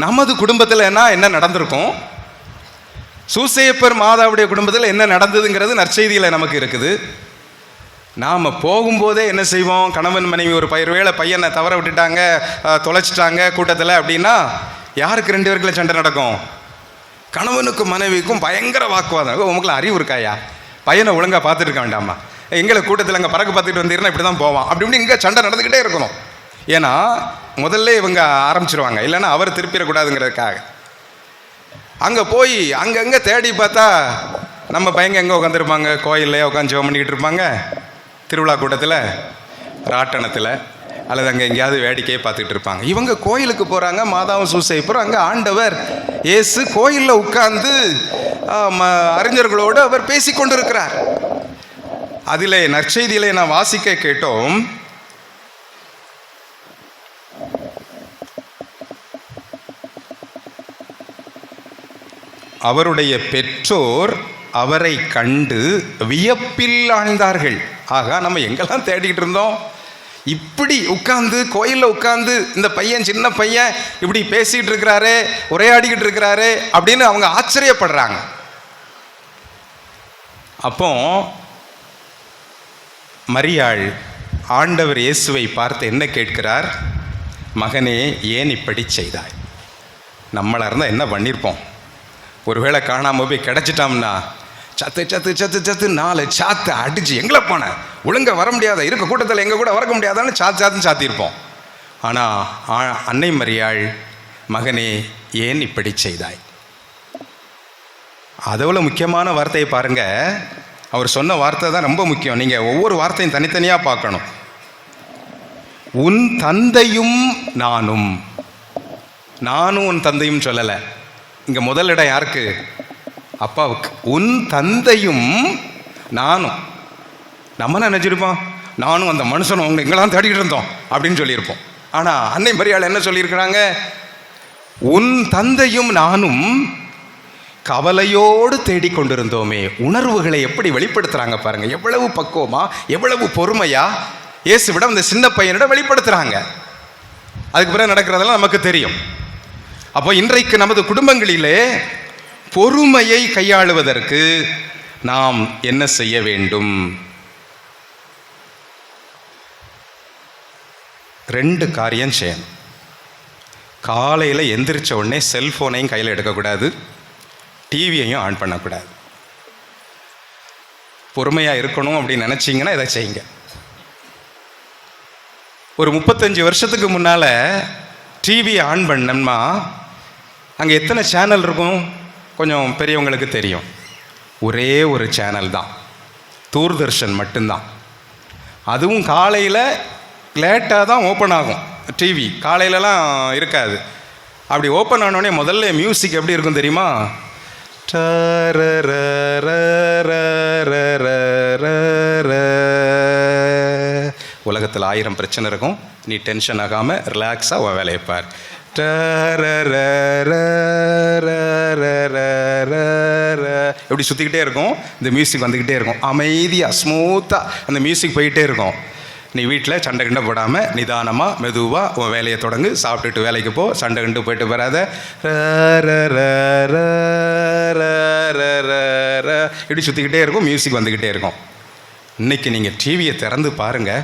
நமது குடும்பத்தில் என்ன நடந்திருக்கும், சூசேப்பர் மாதாவுடைய குடும்பத்தில் என்ன நடந்ததுங்கிறது நற்செய்தியில் நமக்கு இருக்குது. நாம் போகும்போதே என்ன செய்வோம், கணவன் மனைவி ஒரு வேளை பையனை தவற விட்டுட்டாங்க, தொலைச்சிட்டாங்க கூட்டத்தில் அப்படின்னா யாருக்கு ரெண்டு பேருக்குள்ள சண்டை நடக்கும்? கணவனுக்கும் மனைவிக்கும் பயங்கர வாக்குவாதம். உங்களுக்குலாம் அறிவு இருக்காயா, பையனை ஒழுங்காக பார்த்துட்டு இருக்க வேண்டாமா, எங்களை கூட்டத்தில் அங்கே பறக்க பார்த்துட்டு வந்தீங்கன்னா இப்படி தான் போவான் அப்படி இங்கே சண்டை நடந்துக்கிட்டே இருக்கணும். ஏன்னா முதல்ல இவங்க ஆரம்பிச்சிருவாங்க, இல்லைன்னா அவர் திருப்பிடக்கூடாதுங்கிறதுக்காக. அங்கே போய் அங்கங்கே தேடி பார்த்தா நம்ம பையங்க எங்கே உட்காந்துருப்பாங்க, கோயில்லையே உட்காந்து ஜெபம் பண்ணிக்கிட்டு இருப்பாங்க, திருவிழா கூட்டத்தில், ராட்டணத்தில், அல்லது அங்கே எங்கேயாவது வேடிக்கையே பார்த்துக்கிட்டு இருப்பாங்க. இவங்க கோயிலுக்கு போகிறாங்க, மாதாவும் சூசேப்பரும். அங்கே ஆண்டவர் இயேசு கோயிலில் உட்கார்ந்து அறிஞர்களோடு அவர் பேசி கொண்டிருக்கிறார். அதிலே நற்செய்தியிலே நான் வாசிக்க கேட்டோம், அவருடைய பெற்றோர் அவரை கண்டு வியப்பில் ஆழ்ந்தார்கள். ஆகா, நம்ம எங்கெல்லாம் தேடிக்கிட்டு இருந்தோம், இப்படி உட்கார்ந்து கோயிலில் உட்கார்ந்து இந்த பையன், சின்ன பையன் இப்படி பேசிக்கிட்டு இருக்கிறாரே, உரையாடிக்கிட்டு இருக்கிறாரே அப்படின்னு அவங்க ஆச்சரியப்படுறாங்க. அப்போ மரியாள் ஆண்டவர் இயேசுவை பார்த்து என்ன கேட்கிறார்? மகனே, ஏன் இப்படி செய்தாய்? நம்மளாக இருந்தால் என்ன பண்ணியிருப்போம்? ஒருவேளை காணாமல் போய் கிடச்சிட்டோம்னா சத்து சத்து சத்து சத்து 4 சாத்து அடிச்சு எங்களை போனேன், ஒழுங்காக வர முடியாத, இருக்க கூட்டத்தில் எங்கள் கூட வரக்க முடியாதான்னு சாத்துன்னு சாத்தியிருப்போம். ஆனால் அன்னை மரியாள், மகனே ஏன் இப்படி செய்தாய்? அதோட முக்கியமான வார்த்தையை பாருங்கள். அவர் சொன்ன வார்த்தை தான் ரொம்ப முக்கியம். நீங்கள் ஒவ்வொரு வார்த்தையும் தனித்தனியாக பார்க்கணும். உன் தந்தையும் நானும். நானும் உன் தந்தையும் சொல்லலை. இங்கே முதலிடம் யாருக்கு? அப்பாவுக்கு. உன் தந்தையும் நானும். நம்ம நினைச்சிருப்போம், நானும் அந்த மனுஷனும் அவங்க எங்கெல்லாம் தேடிக்கிட்டு இருந்தோம் அப்படின்னு சொல்லியிருப்போம். ஆனால் அன்னை மரியாள் என்ன சொல்லியிருக்கிறாங்க? உன் தந்தையும் நானும் கவலையோடு தேடிக்கொண்டிருந்தோமே. உணர்வுகளை எப்படி வெளிப்படுத்துகிறாங்க பாருங்க. எவ்வளவு பக்குவமா, எவ்வளவு பொறுமையா இயேசுவிடம் இந்த சின்ன பையனிடம் வெளிப்படுத்துகிறாங்க. அதுக்கு பிறகு நடக்கிறதெல்லாம் நமக்கு தெரியும். அப்போ இன்றைக்கு நமது குடும்பங்களிலே பொறுமையை கையாளுவதற்கு நாம் என்ன செய்ய வேண்டும்? 2 காரியம் செய்யணும். காலையில் எந்திரிச்ச உடனே செல்ஃபோனையும் கையில் எடுக்கக்கூடாது, டிவியையும் ஆன் பண்ணக்கூடாது. பொறுமையாக இருக்கணும் அப்படின்னு நினச்சிங்கன்னா இதை செய்யுங்க. ஒரு 35 வருஷத்துக்கு முன்னால் டிவியை ஆன் பண்ணோம்னா அங்கே எத்தனை சேனல் இருக்கும்? கொஞ்சம் பெரியவங்களுக்கு தெரியும். ஒரே ஒரு சேனல் தான், தூர்தர்ஷன் மட்டும்தான். அதுவும் காலையில் லேட்டாக தான் ஓப்பன் ஆகும். டிவி காலையிலலாம் இருக்காது. அப்படி ஓப்பன் ஆனோடனே முதல்ல மியூசிக் எப்படி இருக்கும் தெரியுமா? உலகத்தில் 1000 பிரச்சனை இருக்கும், நீ டென்ஷன் ஆகாமல் ரிலாக்ஸாக உன் வேலையை பார். எப்படி சுற்றிக்கிட்டே இருக்கும், இந்த மியூசிக் வந்துக்கிட்டே இருக்கும். அமைதியாக ஸ்மூத்தாக அந்த மியூசிக் போயிட்டே இருக்கும். நீ வீட்டில் சண்டை கண்டை போடாமல் நிதானமாக மெதுவாக உன் வேலையை தொடங்கு. சாப்பிட்டுட்டு வேலைக்கு போ, சண்டை கண்டு போயிட்டு வராத. இப்படி சுற்றிக்கிட்டே இருக்கும், மியூசிக் வந்துக்கிட்டே இருக்கும். இன்னைக்கு நீங்கள் டிவியை திறந்து பாருங்கள்,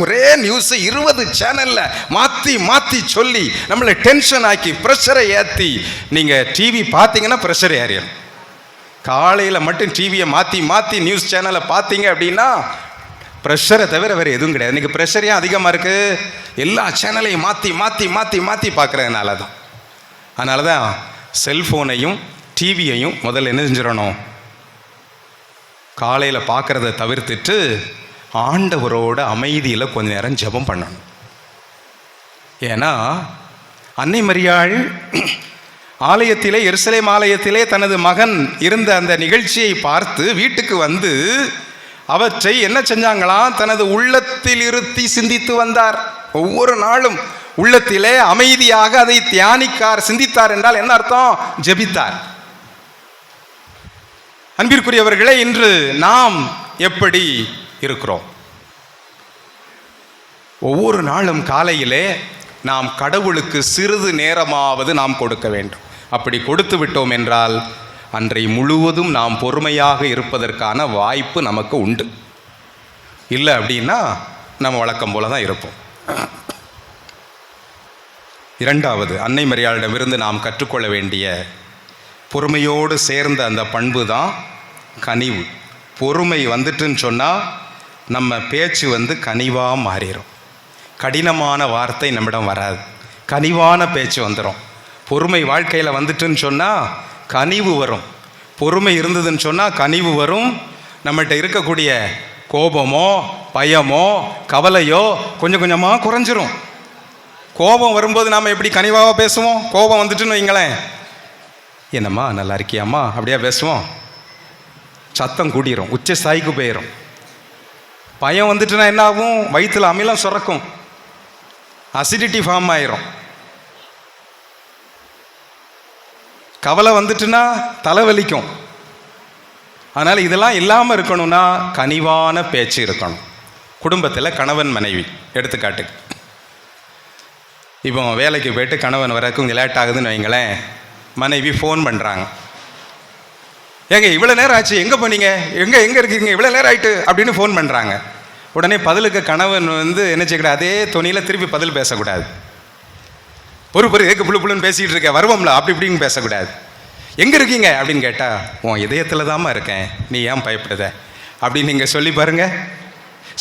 ஒரே நியூஸை 20 சேனலில் மாற்றி மாற்றி சொல்லி நம்மளை டென்ஷன் ஆக்கி ப்ரெஷரை ஏற்றி நீங்கள் டிவி பார்த்தீங்கன்னா ப்ரெஷர் ஏறிடும். காலையில் மட்டும் டிவியை மாற்றி மாற்றி நியூஸ் சேனலை பார்த்தீங்க அப்படின்னா ப்ரெஷரை தவிர வேறு எதுவும் கிடையாது. இன்றைக்கி ப்ரெஷர் ஏன் அதிகமாக இருக்குது? எல்லா சேனலையும் மாற்றி மாற்றி மாற்றி மாற்றி பார்க்குறதுனால தான். அதனால தான் செல்ஃபோனையும் டிவியையும் முதல்ல என்ன செஞ்சிடணும்? காலையில் பார்க்குறத தவிர்த்துட்டு ஆண்டவரோட அமைதியில் கொஞ்ச நேரம் ஜெபம் பண்ணணும். ஏன்னா அன்னை மரியாள் ஆலயத்திலே, எருசலேம் ஆலயத்திலே தனது மகன் இருந்த அந்த நிகழ்ச்சியை பார்த்து வீட்டுக்கு வந்து அவற்றை என்ன செஞ்சாங்களாம்? தனது உள்ளத்தில் இருத்தி சிந்தித்து வந்தார். ஒவ்வொரு நாளும் உள்ளத்திலே அமைதியாக அதை தியானிக்கார். சிந்தித்தார் என்றால் என்ன அர்த்தம்? ஜெபித்தார். அன்பிற்குரியவர்களே, இன்று நாம் எப்படி இருக்கிறோம்? ஒவ்வொரு நாளும் காலையிலே நாம் கடவுளுக்கு சிறிது நேரமாவது நாம் கொடுக்க வேண்டும். அப்படி கொடுத்து விட்டோம் என்றால் அன்றை முழுவதும் நாம் பொறுமையாக இருப்பதற்கான வாய்ப்பு நமக்கு உண்டு. இல்லை அப்படின்னா நம்ம வழக்கம் போல தான் இருப்போம். 2வது, அன்னை மரியாளிடமிருந்து நாம் கற்றுக்கொள்ள வேண்டிய பொறுமையோடு சேர்ந்த அந்த பண்பு தான் கனிவு. பொறுமை வந்துட்டுன்னு சொன்னால் நம்ம பேச்சு கனிவாக மாறிடும். கடினமான வார்த்தை நம்மிடம் வராது, கனிவான பேச்சு வந்துடும். பொறுமை வாழ்க்கையில் வந்துட்டுன்னு சொன்னால் கனிவு வரும். பொறுமை இருந்ததுன்னு சொன்னால் கனிவு வரும். நம்மகிட்ட இருக்கக்கூடிய கோபமோ பயமோ கவலையோ கொஞ்சம் கொஞ்சமாக குறைஞ்சிரும். கோபம் வரும்போது நாம் எப்படி கனிவாக பேசுவோம்? கோபம் வந்துட்டுன்னு வைங்களேன், என்னம்மா நல்லா இருக்கியாம்மா அப்படியா பேசுவோம். சத்தம் கூடிரும், உச்ச ஸ்தாய்க்கு போயிடும். பயம் வந்துட்டுனா என்ன ஆகும்? வயிற்றில் அமிலம் சுரக்கும், அசிடிட்டி ஃபார்ம் ஆயிரும். கவலை வந்துட்டுனா தலைவலிக்கும். அதனால் இதெல்லாம் இல்லாமல் இருக்கணும்னா கனிவான பேச்சு இருக்கணும். குடும்பத்தில் கணவன் மனைவி எடுத்துக்காட்டுக்கு, இப்போ வேலைக்கு போயிட்டு கணவன் வரக்கு கொஞ்சம் லேட் ஆகுதுன்னு வைங்களேன், மனைவி ஃபோன் பண்ணுறாங்க. ஏங்க இவ்வளோ நேரம் ஆச்சு, எங்கே போனீங்க, எங்கே இருக்கீங்க, இவ்வளோ நேரம் ஆயிட்டு அப்படின்னு ஃபோன் பண்ணுறாங்க. உடனே பதிலுக்கு கணவன் வந்து என்ன செய்யக்கூடாது, அதே துணியில் திருப்பி பதில் பேசக்கூடாது. ஒரு ஏக்கு புழுன்னு பேசிகிட்டு இருக்க, வருவோம்ல அப்படி இப்படின்னு பேசக்கூடாது. எங்கே இருக்கீங்க அப்படின்னு கேட்டால், உன் இதயத்தில் தாம்மா இருக்கேன், நீ ஏன் பயப்படுத அப்படின்னு நீங்கள் சொல்லி பாருங்க.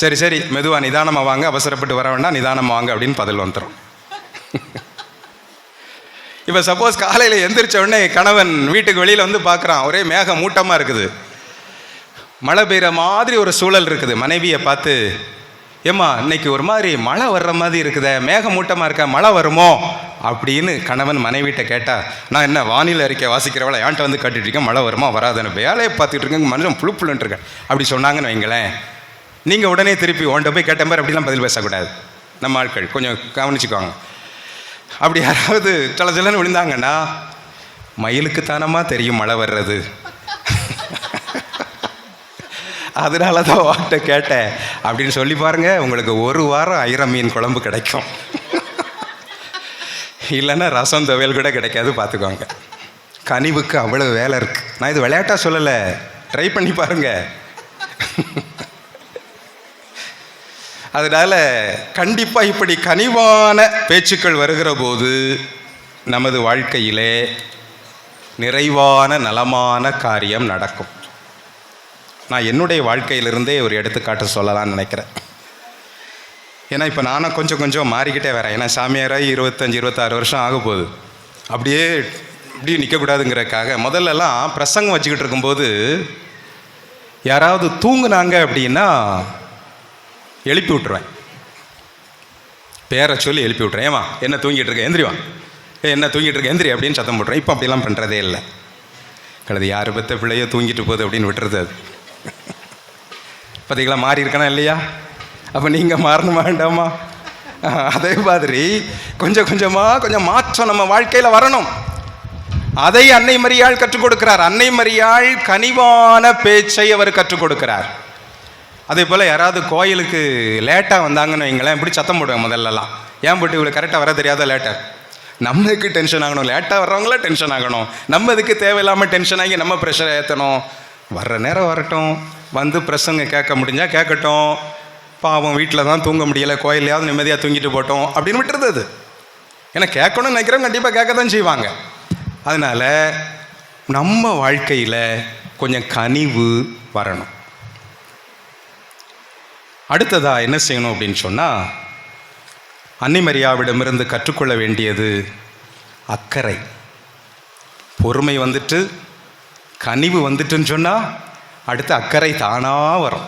சரி மெதுவாக நிதானமாக வாங்க, அவசரப்பட்டு வர வேண்டாம், நிதானமாக வாங்க அப்படின்னு பதில் வந்துடும். இப்போ சப்போஸ் காலையில் எந்திரிச்ச உடனே கணவன் வீட்டுக்கு வெளியில் வந்து பார்க்குறான், ஒரே மேக மூட்டமாக இருக்குது, மழை பெய்கிற மாதிரி ஒரு சூழல் இருக்குது. மனைவியை பார்த்து, ஏம்மா இன்னைக்கு ஒரு மாதிரி மழை வர்ற மாதிரி இருக்குதே, மேக மூட்டமாக இருக்க, மழை வருமோ அப்படின்னு கணவன் மனைவிட்ட கேட்டால், நான் என்ன வானிலை அறிக்கை வாசிக்கிறவளை ஏன்ட்ட வந்து கட்டிட்டு இருக்கேன், மழை வருமா வராதுன்னு வேலையை பார்த்துட்டு இருக்கேன், மனுஷன் புழுப்புலன்ட்டு இருக்கேன் அப்படி சொன்னாங்கன்னு வைங்களேன், நீங்கள் உடனே திருப்பி உன்ட்ட போய் கேட்ட மாதிரி அப்படிலாம் பதில் பேசக்கூடாது. நம்ம ஆட்கள் கொஞ்சம் கவனிச்சுக்குவாங்க. அப்படி யாராவது சிலன்னு விழுந்தாங்கன்னா, மயிலுக்கு தானமா தெரியும் மழை வர்றது, அதனால தான் வாட்ட கேட்டேன் அப்படின்னு சொல்லி பாருங்க. உங்களுக்கு ஒரு வாரம் ஐர மீன் குழம்பு கிடைக்கும், இல்லைன்னா ரசம் துவையல் கூட கிடைக்காது, பார்த்துக்கோங்க. கனிவுக்கு அவ்வளோ வேலை இருக்கு. நான் இது விளையாட்டாக சொல்லலை, ட்ரை பண்ணி பாருங்க. அதனால கண்டிப்பாக இப்படி கனிவான பேச்சுக்கள் வருகிற போது நமது வாழ்க்கையிலே நிறைவான நலமான காரியம் நடக்கும். நான் என்னுடைய வாழ்க்கையிலிருந்தே ஒரு எடுத்துக்காட்டு சொல்லலாம்னு நினைக்கிறேன். ஏன்னா இப்போ நானும் கொஞ்சம் மாறிக்கிட்டே வரேன். ஏன்னா சாமியாராகி 25-26 வருஷம் ஆக போகுது. அப்படியே நிற்கக்கூடாதுங்கிறதுக்காக முதல்லலாம் பிரசங்கம் வச்சுக்கிட்டு இருக்கும்போது யாராவது தூங்குனாங்க அப்படின்னா எழுப்பி விட்டுருவேன், பேரை சொல்லி எழுப்பி விட்றேன். ஏமா என்ன தூங்கிட்டு இருக்க, எந்திரிவான், என்ன தூங்கிட்டு இருக்க, எந்திரி அப்படின்னு சத்தம் போட்டுறேன். இப்போ அப்படிலாம் பண்ணுறதே இல்லை. கழுது யார் பெற்ற பிள்ளையோ தூங்கிட்டு போகுது அப்படின்னு விட்டுறது. அது பார்த்தீங்களா, மாறி இருக்கனா இல்லையா? அப்போ நீங்கள் மாறணும் வேண்டாமா? அதே மாதிரி கொஞ்சம் மாற்றம் நம்ம வாழ்க்கையில் வரணும். அதை அன்னை மரியாள் கற்றுக் கொடுக்கிறார். அன்னை மரியாள் கனிவான பேச்சை அவர் கற்றுக் கொடுக்கிறார். அதே போல் யாராவது கோயிலுக்கு லேட்டாக வந்தாங்கன்னு வைங்களேன், இப்படி சத்தம் போடுவேன் முதல்லலாம். ஏன் போட்டு இவ்வளோ கரெக்டாக வர தெரியாத லேட்டாக, நம்மளுக்கு டென்ஷன் ஆகணும், லேட்டாக வர்றவங்களாம் டென்ஷன் ஆகணும், நம்ம இதுக்கு தேவையில்லாமல் டென்ஷன் ஆகி நம்ம ப்ரெஷரை ஏற்றணும். வர்ற நேரம் வரட்டும், வந்து பிரசங்க கேட்க முடிஞ்சால் கேட்கட்டும், பாவம் வீட்டில் தான் தூங்க முடியலை, கோயிலையாவது நிம்மதியாக தூங்கிட்டு போட்டோம் அப்படின்னு விட்டுறது. அது ஏன்னா கேட்கணும்னு நினைக்கிறவங்க கண்டிப்பாக கேட்க தான் செய்வாங்க. அதனால் நம்ம வாழ்க்கையில் கொஞ்சம் கனிவு வரணும். அடுத்ததாக என்ன செய்யணும் அப்படின்னு சொன்னால், அன்னை மரியாவிடமிருந்து கற்றுக்கொள்ள வேண்டியது அக்கறை. பொறுமை வந்துட்டு கனிவு வந்துட்டுன்னு சொன்னால் அடுத்து அக்கறை தானாக வரும்.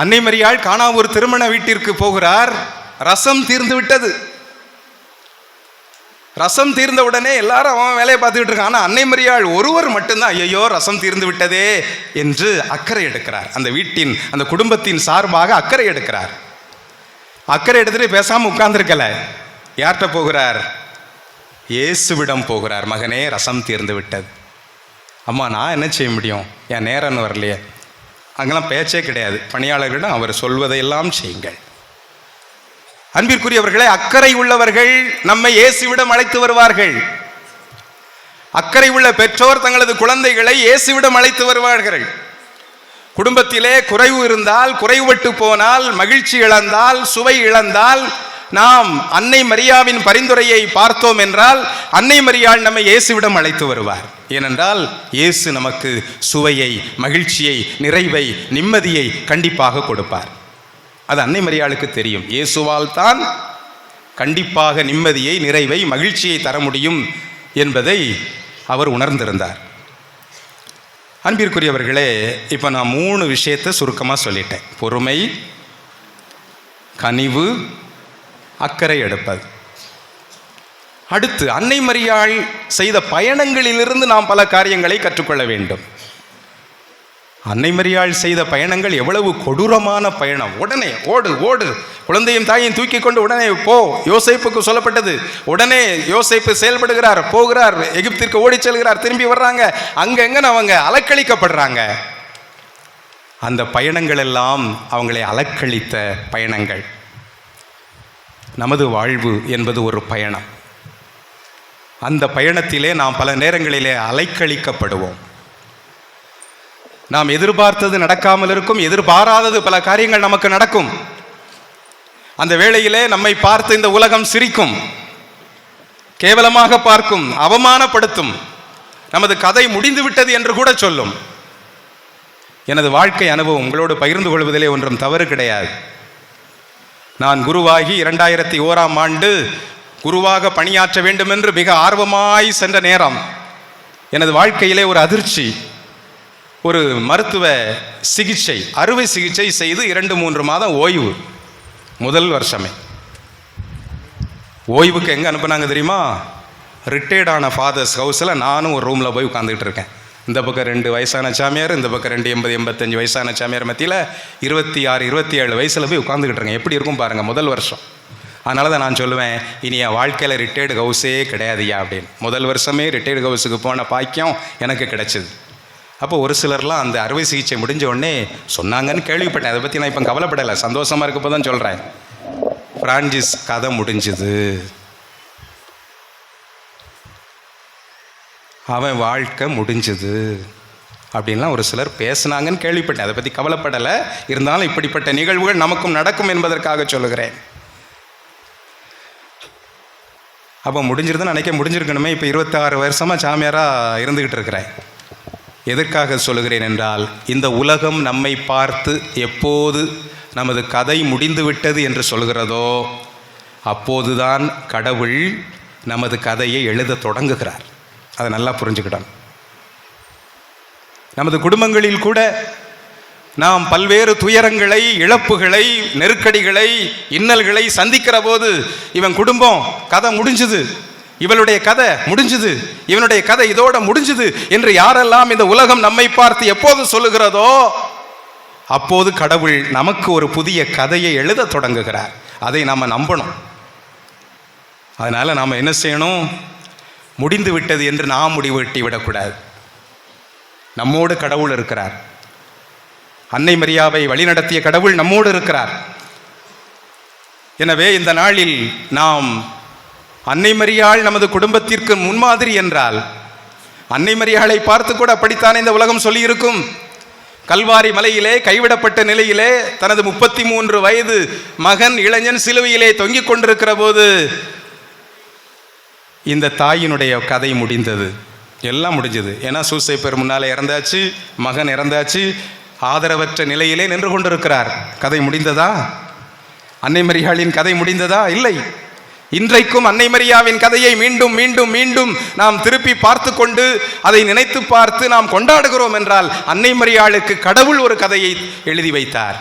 அன்னை மரியாள் காணா ஒரு திருமண வீட்டிற்கு போகிறார். ரசம் தீர்ந்து விட்டது. ரசம் தீர்ந்த உடனே எல்லாரும் அவன் வேலையை பார்த்துக்கிட்டு இருக்கான். ஆனால் அன்னை மரியாள் ஒருவர் மட்டும்தான், ஐயோ ரசம் தீர்ந்து விட்டதே என்று அக்கறை எடுக்கிறார். அந்த வீட்டின் அந்த குடும்பத்தின் சார்பாக அக்கறை எடுக்கிறார். அக்கறை எடுத்துட்டு பேசாமல் உட்கார்ந்துருக்கல. யார்கிட்ட போகிறார்? இயேசுவிடம் போகிறார். மகனே ரசம் தீர்ந்து விட்டது. அம்மா நான் என்ன செய்ய முடியும், என் நேரம்னு வரலையே. அங்கெல்லாம் பேச்சே கிடையாது. பணியாளர்களிடம் அவர் சொல்வதையெல்லாம் செய்யுங்கள். அன்பிற்குரியவர்களே, அக்கறை உள்ளவர்கள் நம்மை இயேசுவிடம் அழைத்து வருவார்கள். அக்கறை உள்ள பெற்றோர் தங்களது குழந்தைகளை இயேசுவிடம் அழைத்து வருவார்கள். குடும்பத்திலே குறைவு இருந்தால், குறைவுபட்டு போனால், மகிழ்ச்சி இழந்தால், சுவை இழந்தால், நாம் அன்னை மரியாவின் பரிந்துரையை பார்த்தோம் என்றால் அன்னை மரியாள் நம்மை இயேசுவிடம் அழைத்து வருவார். ஏனென்றால் இயேசு நமக்கு சுவையை, மகிழ்ச்சியை, நிறைவை, நிம்மதியை கண்டிப்பாக கொடுப்பார். அது அன்னை மரியாளுக்கு தெரியும். இயேசுவால் தான் கண்டிப்பாக நிம்மதியை, நிறைவை, மகிழ்ச்சியை தர முடியும் என்பதை அவர் உணர்ந்திருந்தார். அன்பிற்குரியவர்களே, இப்போ நான் 3 விஷயத்தை சுருக்கமாக சொல்லிட்டேன். பொறுமை, கனிவு, அக்கறை எடுப்பது. அடுத்து அன்னை மரியாள் செய்த பயணங்களிலிருந்து நாம் பல காரியங்களை கற்றுக்கொள்ள வேண்டும். அன்னை மரியாள் செய்த பயணங்கள் எவ்வளவு கொடூரமான பயணம். உடனே ஓடு, குழந்தையும் தாயையும் தூக்கி கொண்டு உடனே போ. யோசேப்புக்கு சொல்லப்பட்டது. உடனே யோசேப்பு செயல்படுகிறார், போகிறார், எகிப்திற்கு ஓடி செல்கிறார், திரும்பி வர்றாங்க. அங்கங்க அவங்க அலக்களிக்கப்படுறாங்க. அந்த பயணங்கள் எல்லாம் அவங்களை அலக்களித்த பயணங்கள். நமது வாழ்வு என்பது ஒரு பயணம். அந்த பயணத்திலே நாம் பல நேரங்களிலே அலைக்கழிக்கப்படுவோம். நாம் எதிர்பார்த்தது நடக்காமல் இருக்கும், எதிர்பாராதது பல காரியங்கள் நமக்கு நடக்கும். அந்த வேளையிலே நம்மை பார்த்து இந்த உலகம் சிரிக்கும், கேவலமாக பார்க்கும், அவமானப்படுத்தும், நமது கதை முடிந்து விட்டது என்று கூட சொல்லும். எனது வாழ்க்கை அனுபவம் உங்களோடு பகிர்ந்து கொள்வதிலே ஒன்றும் தவறு கிடையாது. நான் குருவாகி 2001ஆம் ஆண்டு குருவாக பணியாற்ற வேண்டும் என்று மிக ஆர்வமாய் சென்ற நேரம் எனது வாழ்க்கையிலே ஒரு அதிர்ச்சி. ஒரு மருத்துவ சிகிச்சை, அறுவை சிகிச்சை செய்து 2-3 மாதம் ஓய்வு. முதல் வருஷமே ஓய்வுக்கு எங்கே அனுப்புனாங்க தெரியுமா? ரிட்டையர்டான ஃபாதர்ஸ் ஹவுஸில் நானும் ஒரு ரூமில் போய் உட்காந்துக்கிட்டு இருக்கேன். இந்த பக்கம் 2 வயசான சாமியார், இந்த பக்கம் 2 80-85 வயசான சாமியார் மத்தியில் 26-27 வயசில் போய் உட்காந்துக்கிட்டு இருக்கேன். எப்படி இருக்கும் பாருங்கள், முதல் வருஷம். அதனால தான் நான் சொல்லுவேன், இனி என் வாழ்க்கையில் ரிட்டையர்டு ஹவுஸே கிடையாதுயா அப்படின்னு. முதல் வருஷமே ரிட்டையர்டு ஹவுஸுக்கு போன பாக்கியம் எனக்கு கிடைச்சிது. அப்போ ஒரு சிலர்லாம் அந்த அறுவை சிகிச்சை முடிஞ்ச உடனே சொன்னாங்கன்னு கேள்விப்பட்டேன். அதை பற்றி நான் இப்போ கவலைப்படலை, சந்தோஷமாக இருக்கப்போ தான் சொல்கிறேன். பிரான்சிஸ் கதை முடிஞ்சுது, அவன் வாழ்க்கை முடிஞ்சுது அப்படின்லாம் ஒரு சிலர் பேசுனாங்கன்னு கேள்விப்பட்டேன். அதை பற்றி கவலைப்படலை. இருந்தாலும் இப்படிப்பட்ட நிகழ்வுகள் நமக்கும் நடக்கும் என்பதற்காக சொல்லுகிறேன். அப்போ முடிஞ்சிருதுன்னு நினைக்க முடிஞ்சிருக்கணுமே. இப்போ 26 வருஷமாக சாமியாராக இருந்துக்கிட்டு இருக்கிறேன். எதற்காக சொல்லுகிறேன் என்றால், இந்த உலகம் நம்மை பார்த்து எப்போது நமது கதை முடிந்துவிட்டது என்று சொல்கிறதோ அப்போதுதான் கடவுள் நமது கதையை எழுத தொடங்குகிறார். அதை நல்லா புரிஞ்சுக்கிட்டோம். நமது குடும்பங்களில் கூட நாம் பல்வேறு துயரங்களை, இழப்புகளை, நெருக்கடிகளை, இன்னல்களை சந்திக்கிற போது இவன் குடும்பம் கதை முடிஞ்சுது, இவளுடைய கதை முடிஞ்சுது, இவனுடைய கதை இதோட முடிஞ்சுது என்று யாரெல்லாம் இந்த உலகம் நம்மை பார்த்து எப்போது சொல்லுகிறதோ அப்போது கடவுள் நமக்கு ஒரு புதிய கதையை எழுத தொடங்குகிறார். அதை நாம் நம்பணும். அதனால் நாம் என்ன செய்யணும்? முடிந்து விட்டது என்று நாம் முடிவெட்டி விடக்கூடாது. நம்மோடு கடவுள் இருக்கிறார். அன்னை மரியாவை வழிநடத்திய கடவுள் நம்மோடு இருக்கிறார். எனவே இந்த நாளில் நாம் அன்னை மரியாள் நமது குடும்பத்திற்கு முன்மாதிரி என்றால், அன்னை மரியாளை பார்த்து கூட அப்படித்தானே இந்த உலகம் சொல்லியிருக்கும். கல்வாரி மலையிலே கைவிடப்பட்ட நிலையிலே தனது 33 வயது மகன் இளைஞன் சிலுவையிலே தொங்கிக் கொண்டிருக்கிற போது இந்த தாயினுடைய கதை முடிந்தது. எல்லாம் முடிஞ்சது. ஏன்னா சூசைப்பர் முன்னாலே இறந்தாச்சு, மகன் இறந்தாச்சு, ஆதரவற்ற நிலையிலே நின்று கொண்டிருக்கிறார். கதை முடிந்ததா? அன்னை மரியாளின் கதை முடிந்ததா? இல்லை. இன்றைக்கும் அன்னை மரியாவின் கதையை மீண்டும் மீண்டும் மீண்டும் நாம் திருப்பி பார்த்து கொண்டு அதை நினைத்து பார்த்து நாம் கொண்டாடுகிறோம் என்றால், அன்னை மரியாளுக்கு கடவுள் ஒரு கதையை எழுதி வைத்தார்.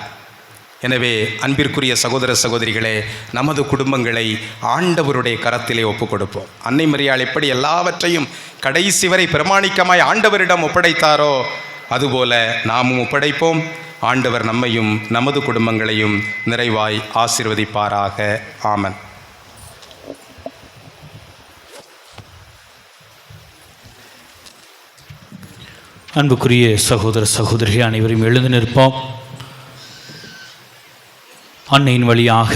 எனவே அன்பிற்குரிய சகோதர சகோதரிகளே, நமது குடும்பங்களை ஆண்டவருடைய கரத்திலே ஒப்புக் கொடுப்போம். அன்னை மரியாள் எப்படி எல்லாவற்றையும் கடைசி வரை பிரமாணிக்கமாய் ஆண்டவரிடம் ஒப்படைத்தாரோ அதுபோல நாமும் ஒப்படைப்போம். ஆண்டவர் நம்மையும் நமது குடும்பங்களையும் நிறைவாய் ஆசீர்வதிப்பாராக. ஆமன். அன்புக்குரிய சகோதர சகோதரிகள் அனைவரும் எழுந்து நிற்போம். அன்னையின் வழியாக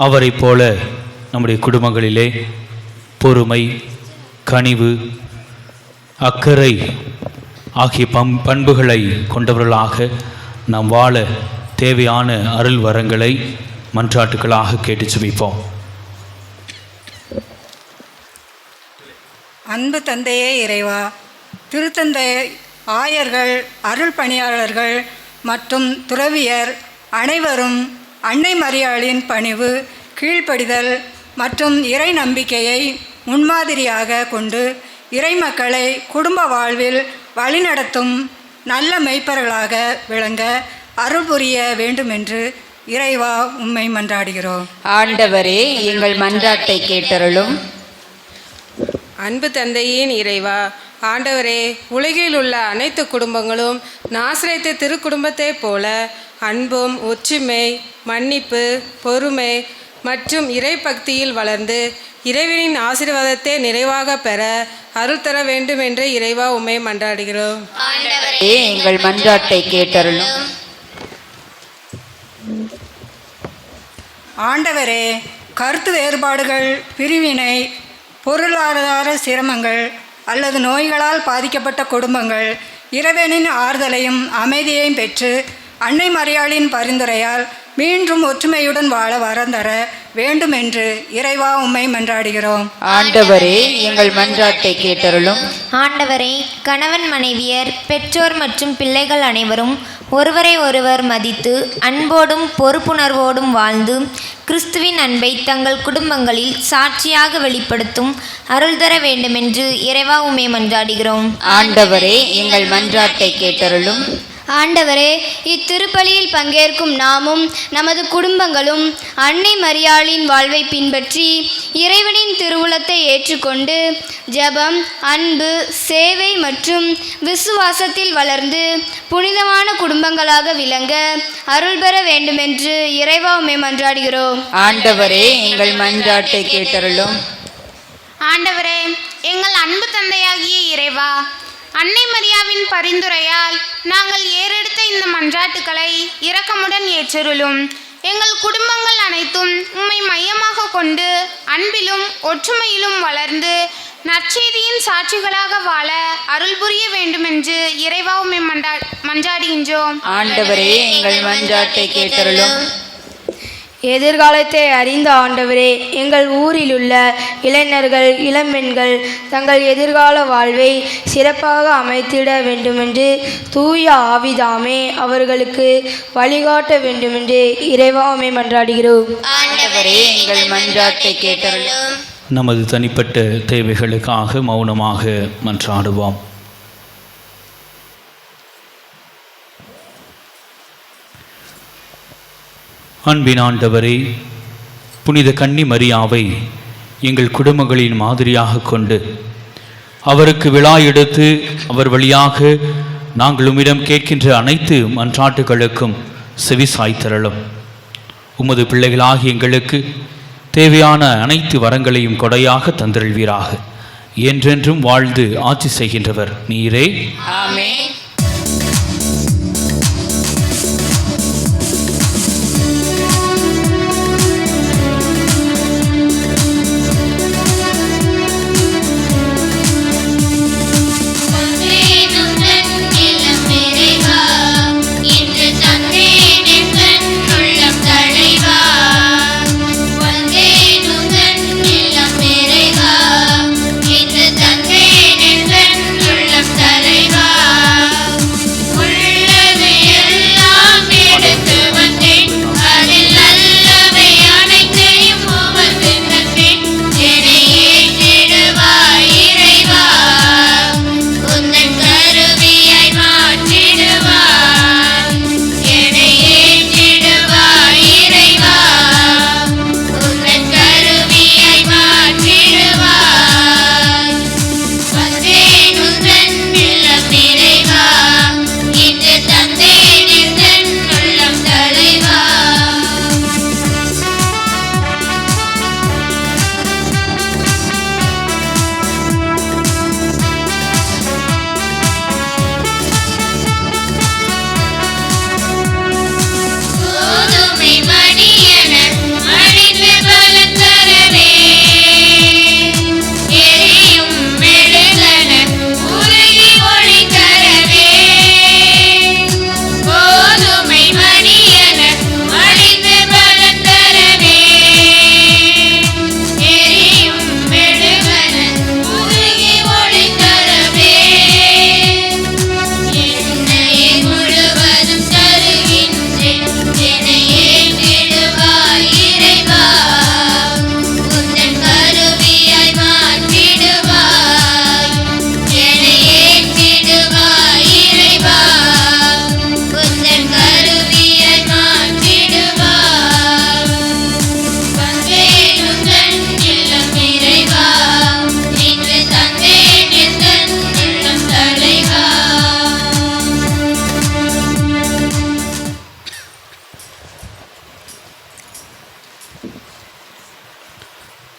அவரை போல நம்முடைய குடும்பங்களிலே பொறுமை, கனிவு, அக்கறை ஆகிய பண்புகளை கொண்டவர்களாக நாம் வாழ தேவையான அருள் வரங்களை மன்றாட்டுக்களாக கேட்டு சுமிப்போம். அன்பு தந்தையே இறைவா, திருத்தந்தை, ஆயர்கள், அருள் பணியாளர்கள் மற்றும் துறவியர் அனைவரும் அன்னை மரியாளின் பணிவு, கீழ்ப்படிதல் மற்றும் இறை நம்பிக்கையை முன்மாதிரியாக கொண்டு இறை மக்களை குடும்ப வாழ்வில் வழிநடத்தும் நல்ல மெய்ப்பர்களாக விளங்க அருள் புரிய வேண்டுமென்று இறைவா உம்மை மன்றாடுகிறோம். ஆண்டவரே, எங்கள் மன்றாட்டை கேட்டருளும். அன்பு தந்தையின் இறைவா, ஆண்டவரே, உலகில் உள்ள அனைத்து குடும்பங்களும் நாசரேத்து திருக்குடும்பத்தைப் போல அன்பும், ஒற்றுமை, மன்னிப்பு, பொறுமை மற்றும் இறை பக்தியில் வளர்ந்து இறைவனின் ஆசீர்வாதத்தை நிறைவாக பெற அருள் தர வேண்டும் என்று இறைவா உம்மை மன்றாடுகிறோம். ஆண்டவரே, எங்கள் மன்றாட்டை கேட்டருளும். ஆண்டவரே, கருத்து வேறுபாடுகள், பிரிவினை பொருளாதார சிரமங்கள் அல்லது நோய்களால் பாதிக்கப்பட்ட குடும்பங்கள் இறைவனின் ஆறுதலையும் அமைதியையும் பெற்று அன்னை மரியாளின் பரிந்துரையால் மீண்டும் ஒற்றுமையுடன் வாழ வரம் தர வேண்டும் என்று இறைவா உம்மை மன்றாடுகிறோம். ஆண்டவரே எங்கள் மன்றாட்டை கேட்டருளும். ஆண்டவரே, கணவன் மனைவியர் பெற்றோர் மற்றும் பிள்ளைகள் அனைவரும் ஒருவரை ஒருவர் மதித்து அன்போடும் பொறுப்புணர்வோடும் வாழ்ந்து கிறிஸ்துவின் அன்பை தங்கள் குடும்பங்களில் சாட்சியாக வெளிப்படுத்தும் அருள் தர வேண்டுமென்று இறைவா உம்மை மன்றாடுகிறோம். ஆண்டவரே எங்கள் மன்றாட்டை கேட்டருளும். ஆண்டவரே, இத்திருப்பலியில் பங்கேற்கும் நாமும் நமது குடும்பங்களும் அன்னை மரியாளின் வாழ்வை பின்பற்றி இறைவனின் திருவுளத்தை ஏற்றுக்கொண்டு ஜெபம், அன்பு, சேவை மற்றும் விசுவாசத்தில் வளர்ந்து புனிதமான குடும்பங்களாக விளங்க அருள் பெற வேண்டுமென்று இறைவா உம்மை மன்றாடுகிறோம். ஆண்டவரே எங்கள் மன்றாட்டை கேட்டருளும். ஆண்டவரே, எங்கள் அன்பு தந்தையாகிய இறைவா, அன்னை மரியாவின் பரிந்துரையால் நாங்கள் ஏறெடுத்த இந்த மன்றாட்டுக்களை இரக்கமுடன் ஏற்றருளும். எங்கள் குடும்பங்கள் அனைத்தும் உம்மை மையமாக கொண்டு அன்பிலும் ஒற்றுமையிலும் வளர்ந்து நற்செய்தியின் சாட்சிகளாக வாழ அருள் புரிய வேண்டுமென்று இறைவா உம்மை மன்றாடுகின்றோம். ஆண்டவரே எங்கள் மன்றாட்டை கேட்டருளும். எதிர்காலத்தை அறிந்த ஆண்டவரே, எங்கள் ஊரில் உள்ள இளைஞர்கள், இளம்பெண்கள் தங்கள் எதிர்கால வாழ்வை சிறப்பாக அமைத்திட வேண்டுமென்று தூய ஆவிதாமே அவர்களுக்கு வழிகாட்ட வேண்டுமென்று இறைவா உம்மை மன்றாடுகிறோம். ஆண்டவரே எங்கள் மன்றாட்டை கேட்டருளும். நமது தனிப்பட்ட தேவைகளுக்காக மௌனமாக மன்றாடுவோம். அன்பின் ஆண்டவரே, புனித கன்னி மரியாவை எங்கள் குடும்பங்களின் மாதிரியாக கொண்டு அவருக்கு விழா எடுத்து அவர் வழியாக நாங்கள் உம்மிடம் கேட்கின்ற அனைத்து மன்றாட்டுகளுக்கும் செவிசாய்த்தருளும். உமது பிள்ளைகளாகி எங்களுக்கு தேவையான அனைத்து வரங்களையும் கொடையாக தந்தருள்வீராக. என்றென்றும் வாழ்ந்து ஆட்சி செய்கின்றவர் நீரே. ஆமென்.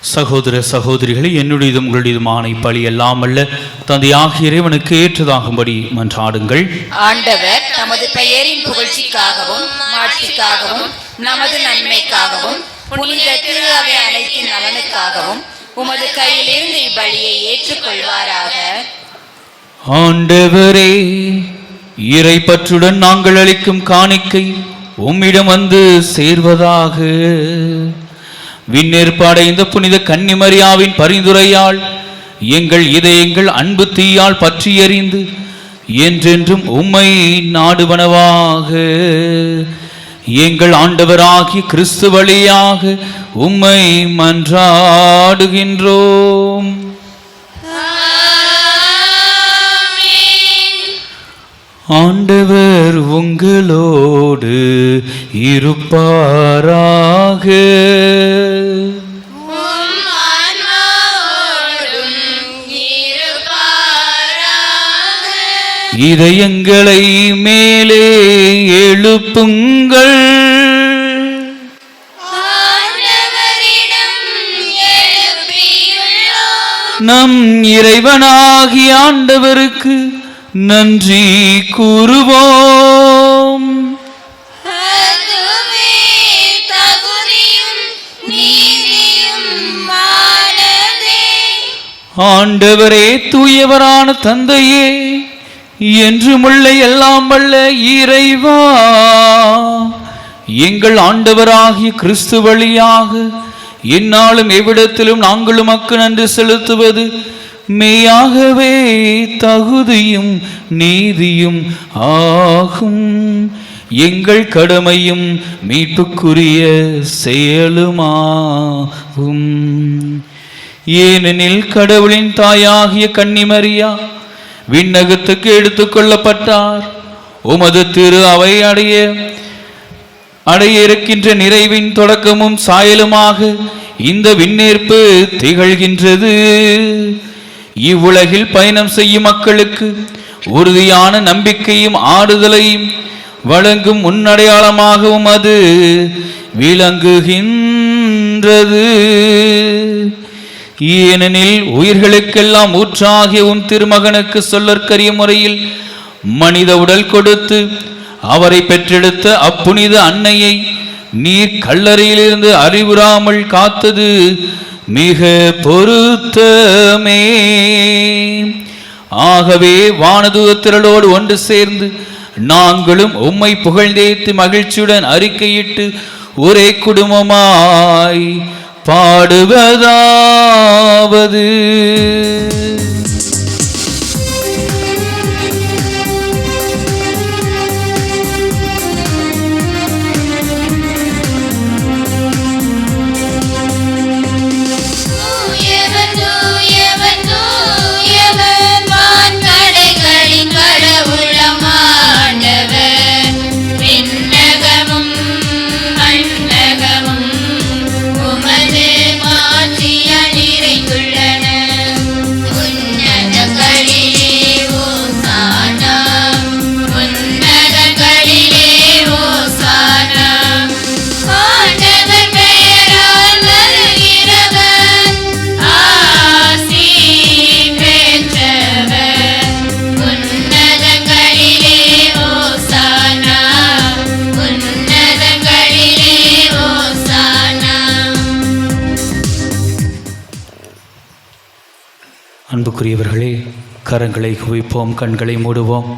சகோதர சகோதரிகளை, என்னுடையதும் உங்களுடையதுமான இப்பலி எல்லாம் அல்ல தந்தையாகிய இறைவனுக்கு ஏற்றதாகும்படி மன்றாடுங்கள். ஆண்டவர் தமது பெயரின் புகழ்ச்சிக்காகவும் மாட்சிக்காகவும் நமது நன்மைக்காகவும் புனித திரு அவை அனைத்தின் நலனுக்காகவும் உமது கையிலிருந்து இப்பலியை ஏற்றுக்கொள்வாராக. ஆண்டவரே, இறைப்பற்றுடன் நாங்கள் அளிக்கும் காணிக்கை உம்மிடம் வந்து சேர்வதாக. விண்ணேற்பாடைந்த புனித கன்னிமரியாவின் பரிந்துரையால் எங்கள் இதயங்கள் அன்பு தீயால் பற்றி எறிந்து என்றென்றும் உம்மை நாடுவனவாக. எங்கள் ஆண்டவராகிய கிறிஸ்து வழியாக உம்மை மன்றாடுகின்றோம். ஆண்டவர் உங்களோடு இருப்பாராக. இதயங்களை மேலே எழுப்புங்கள். நம் இறைவனாகிய ஆண்டவருக்கு நன்றி கூறுவோம். ஆண்டவரே, தூயவரான தந்தையே, என்றுமுள்ள எல்லாம் வல்ல இறைவா, எங்கள் ஆண்டவராகிய கிறிஸ்து வழியாக இந்நாளும் எவ்விடத்திலும் நாங்கள் உமக்கு நன்றி செலுத்துவது மெய்யாகவே தகுதியும் நீதியும் ஆகும். எங்கள் கடமையும் மீட்புக்குரிய செயலுமாகும். ஏனெனில் கடவுளின் தாயாகிய கன்னிமரியா விண்ணகத்துக்கு எடுத்துக்கொள்ளப்பட்டார். உமது திரு அவை அடைய இருக்கின்ற நிறைவின் தொடக்கமும் சாயலுமாக இந்த விண்ணேற்பு திகழ்கின்றது. இவ்வுலகில் பயணம் செய்யும் மக்களுக்கு உறுதியான நம்பிக்கையும் ஆறுதலையும் வழங்கும் முன்னடையாளமாகவும் அது விளங்குகின்றது. ஏனெனில் உயிர்களுக்கெல்லாம் ஊற்றாகிய உன் திருமகனுக்கு சொல்லற்கரிய முறையில் மனித உடல் கொடுத்து அவரை பெற்றெடுத்த அப்புனித அன்னையை நீர் கல்லறையிலிருந்து அறிவுறாமல் காத்தது மிக பொருத்தமே. ஆகவே வானதூதத்திரளோடு ஒன்று சேர்ந்து நாங்களும் உம்மை புகழ்ந்தேத்து மகிழ்ச்சியுடன் அறிக்கையிட்டு ஒரே குடும்பமாய் பாடுவதாவது. அன்புக்குரியவர்களே, கரங்களை குவிப்போம், கண்களை மூடுவோம்.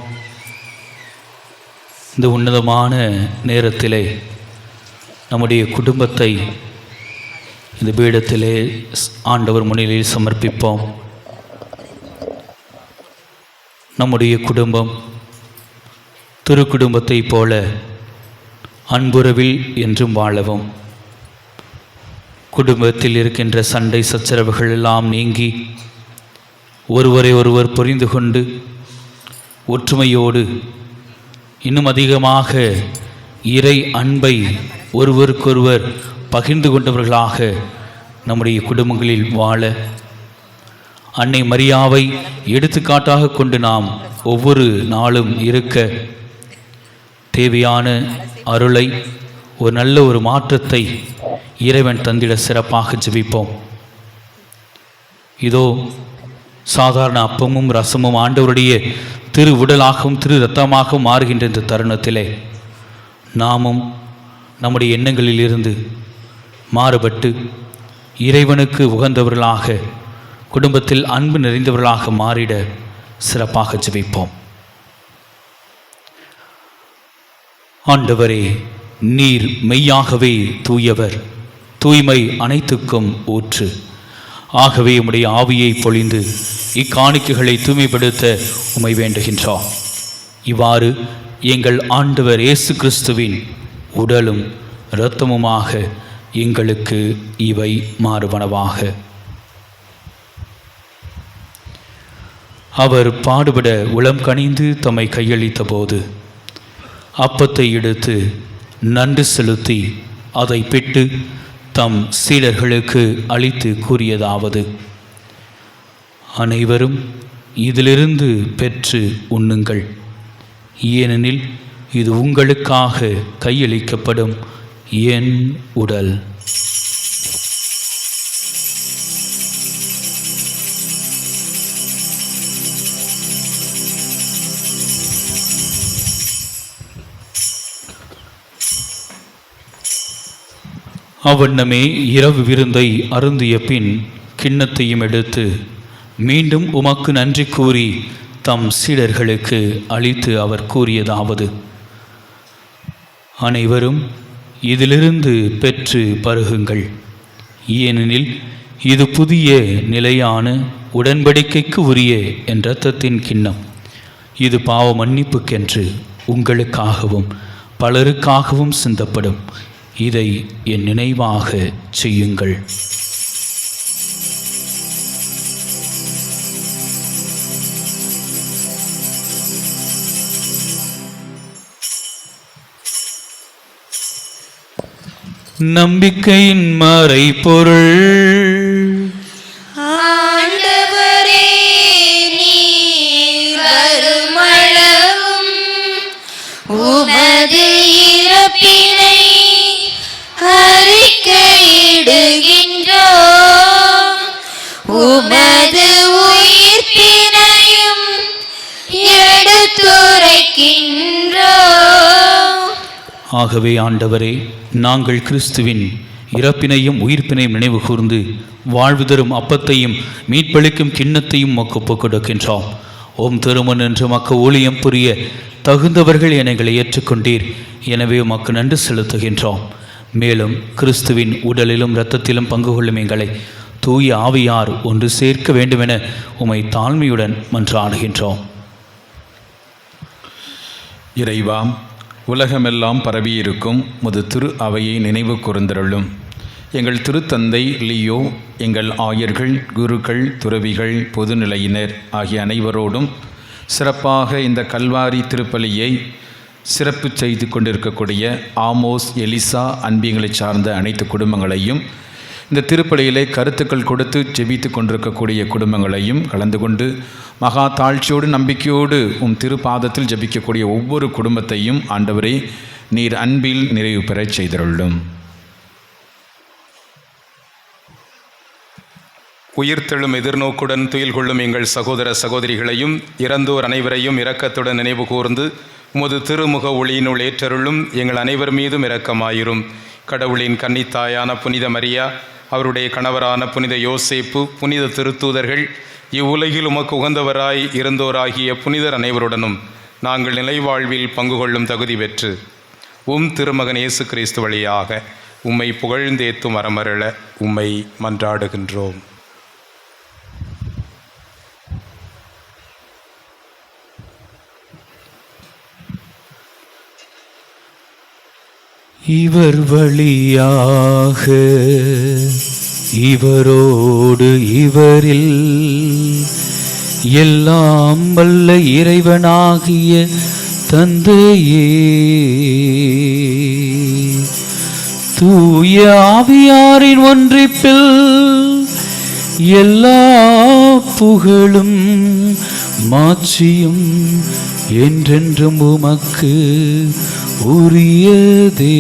இந்த உன்னதமான நேரத்திலே நம்முடைய குடும்பத்தை இந்த பீடத்திலே ஆண்டவர் முன்னிலையில் சமர்ப்பிப்போம். நம்முடைய குடும்பம் திரு குடும்பத்தைப் போல அன்புறவில் என்றும் வாழவும், குடும்பத்தில் இருக்கின்ற சண்டை சச்சரவுகள் எல்லாம் நீங்கி ஒருவரை ஒருவர் புரிந்து கொண்டு ஒற்றுமையோடு இன்னும் அதிகமாக இறை அன்பை ஒருவருக்கொருவர் பகிர்ந்து கொண்டவர்களாக நம்முடைய குடும்பங்களில் வாழ அன்னை மரியாவை எடுத்துக்காட்டாக கொண்டு நாம் ஒவ்வொரு நாளும் இருக்க தேவையான அருளை, ஒரு நல்ல ஒரு மாற்றத்தை இறைவன் தந்திட சிறப்பாக ஜெபிப்போம். இதோ சாதாரண அப்பமும் ரசமும் ஆண்டவருடைய திரு உடலாகவும் திரு இரத்தமாகவும் மாறுகின்ற இந்த தருணத்திலே நாமும் நம்முடைய எண்ணங்களில் இருந்து மாறுபட்டு இறைவனுக்கு உகந்தவர்களாக, குடும்பத்தில் அன்பு நிறைந்தவர்களாக மாறிட சிறப்பாக ஜெபிப்போம். ஆண்டவரே, நீர் மெய்யாகவே தூயவர், தூய்மை அனைத்துக்கும் ஊற்று. ஆகவே உம்முடைய ஆவியை பொழிந்து இக்காணிக்கைகளை தூய்மைப்படுத்த உம்மை வேண்டுகின்றோம். இவ்வாறு எங்கள் ஆண்டவர் இயேசு கிறிஸ்துவின் உடலும் இரத்தமுமாக எங்களுக்கு இவை மாறுவனவாக. அவர் பாடுபட உளம் கனிந்து தம்மை கையளித்த போது அப்பத்தை எடுத்து நன்றி செலுத்தி அதை பிட்டு தம் சீடர்களுக்கு அளித்து கூறியதாவது: அனைவரும் இதிலிருந்து பெற்று உண்ணுங்கள், ஏனெனில் இது உங்களுக்காக கையளிக்கப்படும் என் உடல். அவ்வண்ணமே இரவு விருந்தை அருந்திய பின் கிண்ணத்தையும் எடுத்து மீண்டும் உமக்கு நன்றி கூறி தம் சீடர்களுக்கு அளித்து அவர் கூறியதாவது: அனைவரும் இதிலிருந்து பெற்று பருகுங்கள், ஏனெனில் இது புதிய நிலையான உடன்படிக்கைக்கு உரிய என் இரத்தத்தின் கிண்ணம். இது பாவ மன்னிப்புக்கென்று உங்களுக்காகவும் பலருக்காகவும் சிந்தப்படும். இதை என் நினைவாக செய்யுங்கள். நம்பிக்கையின் மறைபொருள். ஆண்டவரே, நீர் வருமளவும் உமது இறப்பினை அறிக்கையிடுகின்றோம், உமது உயிர்ப்பினையும் எடுத்துரைக்கின்றோம். ஆகவே ஆண்டவரே, நாங்கள் கிறிஸ்துவின் இறப்பினையும் உயிர்ப்பினையும் நினைவு கூர்ந்து வாழ்வு தரும் அப்பத்தையும் மீட்பளிக்கும் கிண்ணத்தையும் மக்கு ஒப்புக் கொடுக்கின்றோம். ஓம் திருமன் என்று மக்கு ஊழியம் புரிய தகுந்தவர்கள் எங்களை ஏற்றுக்கொண்டீர். எனவே உமக்கு நன்றி செலுத்துகின்றோம். மேலும் கிறிஸ்துவின் உடலிலும் இரத்தத்திலும் பங்கு கொள்ளும் எங்களை தூய ஆவியார் ஒன்று சேர்க்க வேண்டுமென உம்மை தாழ்மையுடன் மன்றாடுகின்றோம். இறைவா, உலகமெல்லாம் பரவியிருக்கும் முது திரு அவையை நினைவு கூர்ந்தருளும். எங்கள் திருத்தந்தை லியோ, எங்கள் ஆயர்கள், குருக்கள், துறவிகள், பொதுநிலையினர் ஆகிய அனைவரோடும் சிறப்பாக இந்த கல்வாரி திருப்பலியை சிறப்பு செய்து கொண்டிருக்கக்கூடிய ஆமோஸ், எலிசா, அன்பியங்களை சார்ந்த அனைத்து குடும்பங்களையும், இந்த திருப்பலியிலே கருத்துக்கள் கொடுத்து ஜெபித்து கொண்டிருக்கக்கூடிய குடும்பங்களையும் கலந்து கொண்டு மகா தாழ்ச்சியோடு நம்பிக்கையோடு திருப்பாதத்தில் ஜெபிக்கக்கூடிய ஒவ்வொரு குடும்பத்தையும் ஆண்டவரே நீர் அன்பில் நிறைவு பெறச் செய்தருளும். உயிர்த்தெழும் எதிர்நோக்குடன் துயில் கொள்ளும் எங்கள் சகோதர சகோதரிகளையும் இறந்தோர் அனைவரையும் இரக்கத்துடன் நினைவு கூர்ந்து உமது திருமுக ஒளியினுள் ஏற்றருளும். எங்கள் அனைவர் மீதும் இரக்கமாயிரும். கடவுளின் கன்னித்தாயான புனித மரியா, அவருடைய கணவரான புனித யோசேப்பு, புனித திருத்தூதர்கள், இவ்வுலகில் உமக்கு உகந்தவராய் இருந்தோராகிய புனிதர் அனைவருடனும் நாங்கள் நிலைவாழ்வில் பங்கு கொள்ளும் தகுதி பெற்று திருமகன் இயேசு கிறிஸ்து வழியாக உம்மை புகழ்ந்தேத்தும் வரமருள உம்மை மன்றாடுகின்றோம். இவர் வழியாக இவரோடு இவரில் எல்லாம் வல்ல இறைவனாகிய தந்தையே, தூய ஆவியாரின் ஒன்றிப்பில் எல்லா புகழும் மாட்சியும் என்றென்றும் உமக்கு உரியதே.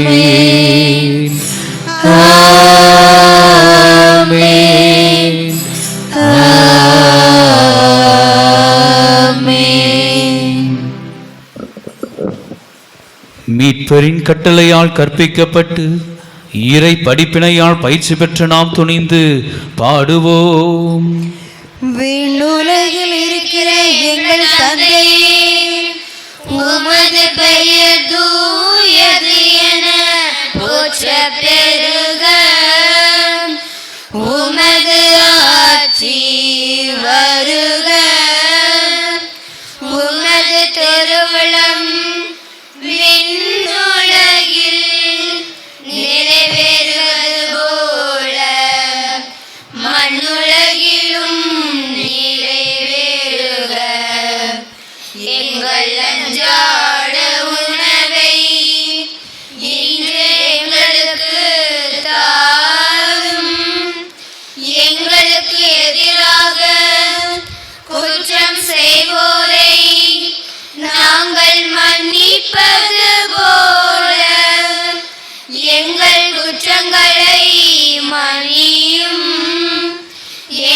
ஆமென். ஆமென். ஆமென். மீட்பரின் கட்டளையால் கற்பிக்கப்பட்டு இறை படிப்பினையால் பயிற்சி பெற்ற நாம் துணிந்து பாடுவோம். விண்ணுலகில் இருக்கிற எங்கள் தந்தையே, உமது பெயர் தூயது என போற்ற பெருக. உமது ஆட்சி வருக. உமது திருவுளம் விண்ணுலகில் நிறைவேறுவது போல மண்ணுலகிலும் நிறைவேறுக. எங்கள் அன்றாட உணவை இன்று எங்களுக்கு தாரும். எங்களுக்கு எதிராக குற்றம் செய்வோரை நாங்கள் மன்னிப்பது போல எங்கள் குற்றங்களை மன்னியும்.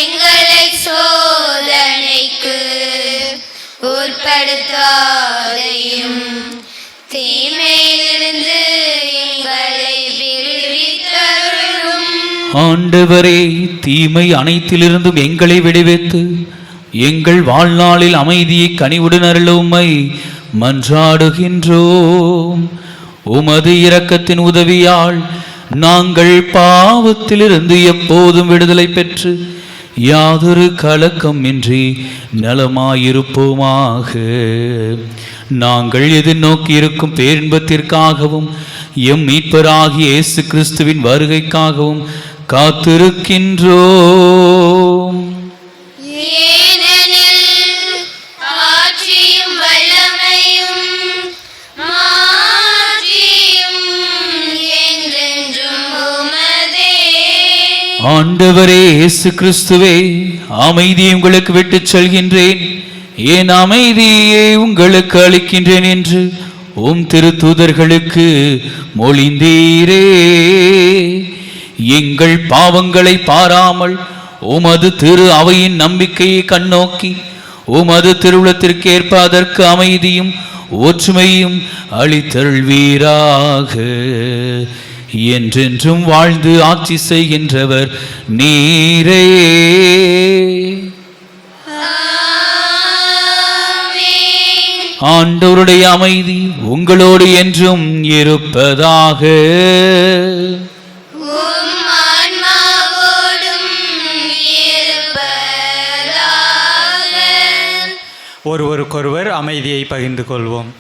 எங்களை சோதனைக்கு உட்படுத்தாதையும் தீமையிலிருந்து எங்களை விடுவித்தருளும். ஆண்டவரே, தீமை அனைத்திலிருந்தும் எங்களை விடுவித்து எங்கள் வாழ்நாளில் அமைதியை கனிவுடன் அருள உம்மை மன்றாடுகின்றோம். உமது இரக்கத்தின் உதவியால் நாங்கள் பாவத்திலிருந்து எப்போதும் விடுதலை பெற்று யாதொரு கலக்கமின்றி நலமாயிருப்போமாக. நாங்கள் எதிர்நோக்கி இருக்கும் பேரின்பத்திற்காகவும் எம் மீட்பராகிய இயேசு கிறிஸ்துவின் வருகைக்காகவும் காத்திருக்கின்றோம். ஆண்டவரே இயேசு கிறிஸ்துவே, அமைதியை உங்களுக்கு விட்டுச் செல்கின்றேன், என் அமைதியை உங்களுக்கு அளிக்கின்றேன் என்று உம் திருத்தூதர்களுக்கு மொழிந்தீரே. எங்கள் பாவங்களை பாராமல் உமது திரு அவையின் நம்பிக்கையை கண்ணோக்கி உமது திருவுளத்திற்கு ஏற்ப அதற்கு அமைதியும் ஒற்றுமையும் அளித்தருள்வீராக. என்றென்றும் வாழ்ந்து ஆட்சி செய்கின்றவர் நீரே. ஆண்டவருடைய அமைதி உங்களோடு என்றும் இருப்பதாக. ஒருவருக்கொருவர் அமைதியை பகிர்ந்து கொள்வோம்.